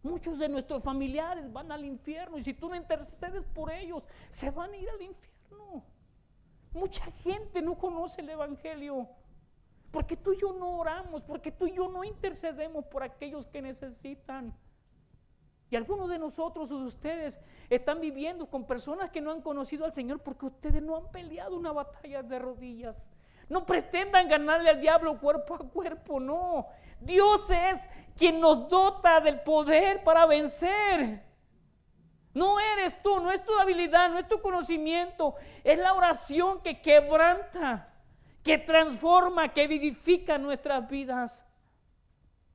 Muchos de nuestros familiares van al infierno y si tú no intercedes por ellos, se van a ir al infierno. Mucha gente no conoce el evangelio porque tú y yo no oramos, porque tú y yo no intercedemos por aquellos que necesitan. Y algunos de nosotros o de ustedes están viviendo con personas que no han conocido al Señor porque ustedes no han peleado una batalla de rodillas. No pretendan ganarle al diablo cuerpo a cuerpo, no. Dios es quien nos dota del poder para vencer. No eres tú, no es tu habilidad, no es tu conocimiento. Es la oración que quebranta, que transforma, que vivifica nuestras vidas.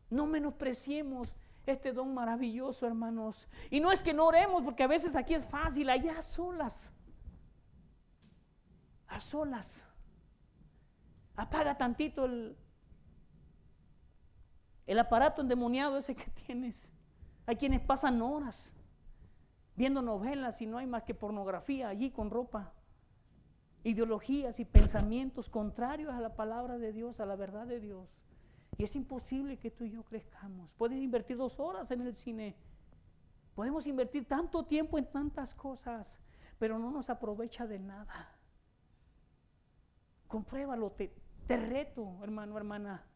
No menospreciemos este don maravilloso, hermanos. Y no es que no oremos, porque a veces aquí es fácil, allá a solas. A solas. Apaga tantito el aparato endemoniado ese que tienes. Hay quienes pasan horas viendo novelas y no hay más que pornografía allí con ropa, ideologías y pensamientos contrarios a la palabra de Dios, a la verdad de Dios. Y es imposible que tú y yo crezcamos. Puedes invertir 2 horas en el cine, podemos invertir tanto tiempo en tantas cosas, pero no nos aprovecha de nada. Compruébalo, te reto, hermano, hermana,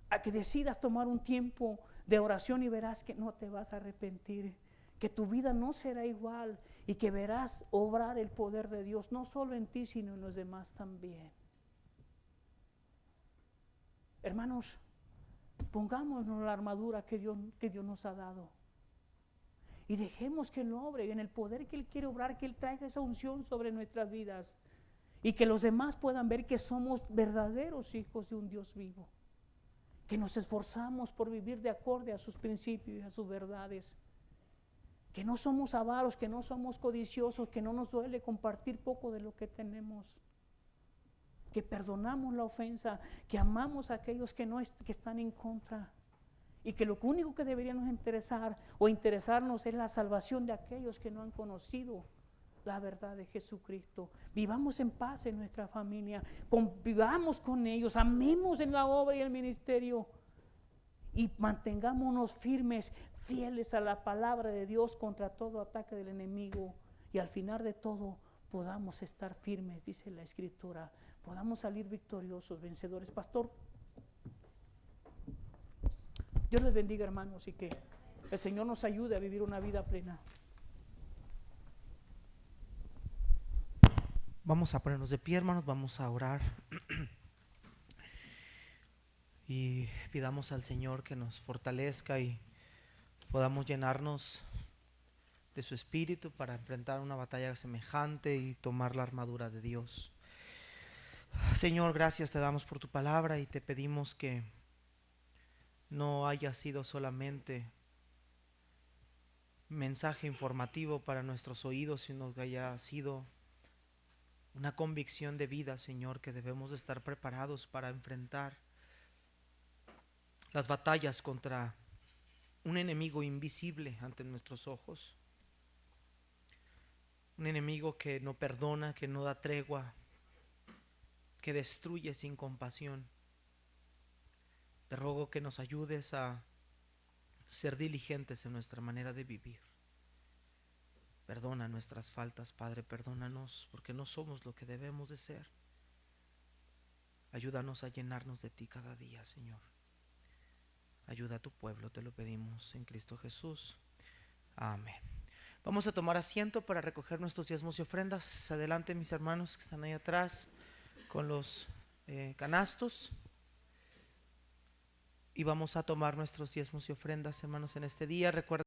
a que decidas tomar un tiempo de oración y verás que no te vas a arrepentir, que tu vida no será igual y que verás obrar el poder de Dios, no solo en ti, sino en los demás también. Hermanos, pongámonos la armadura que Dios nos ha dado y dejemos que Él obre en el poder que Él quiere obrar, que Él traiga esa unción sobre nuestras vidas. Y que los demás puedan ver que somos verdaderos hijos de un Dios vivo, que nos esforzamos por vivir de acorde a sus principios y a sus verdades, que no somos avaros, que no somos codiciosos, que no nos duele compartir poco de lo que tenemos, que perdonamos la ofensa, que amamos a aquellos que están en contra, y que lo único que debería interesarnos es la salvación de aquellos que no han conocido la verdad de Jesucristo. Vivamos en paz en nuestra familia, convivamos con ellos, amemos en la obra y el ministerio y mantengámonos firmes, fieles a la palabra de Dios contra todo ataque del enemigo, y al final de todo podamos estar firmes, dice la Escritura, podamos salir victoriosos, vencedores. Pastor, Dios les bendiga, hermanos, y que el Señor nos ayude a vivir una vida plena. Vamos a ponernos de pie, hermanos, vamos a orar y pidamos al Señor que nos fortalezca y podamos llenarnos de su espíritu para enfrentar una batalla semejante y tomar la armadura de Dios. Señor, gracias te damos por tu palabra y te pedimos que no haya sido solamente mensaje informativo para nuestros oídos, sino que haya sido una convicción de vida, Señor, que debemos de estar preparados para enfrentar las batallas contra un enemigo invisible ante nuestros ojos, un enemigo que no perdona, que no da tregua, que destruye sin compasión. Te ruego que nos ayudes a ser diligentes en nuestra manera de vivir. Perdona nuestras faltas, Padre, perdónanos porque no somos lo que debemos de ser. Ayúdanos a llenarnos de ti cada día, Señor. Ayuda a tu pueblo, te lo pedimos en Cristo Jesús. Amén. Vamos a tomar asiento para recoger nuestros diezmos y ofrendas. Adelante, mis hermanos que están ahí atrás con los canastos. Y vamos a tomar nuestros diezmos y ofrendas, hermanos, en este día. Recuerden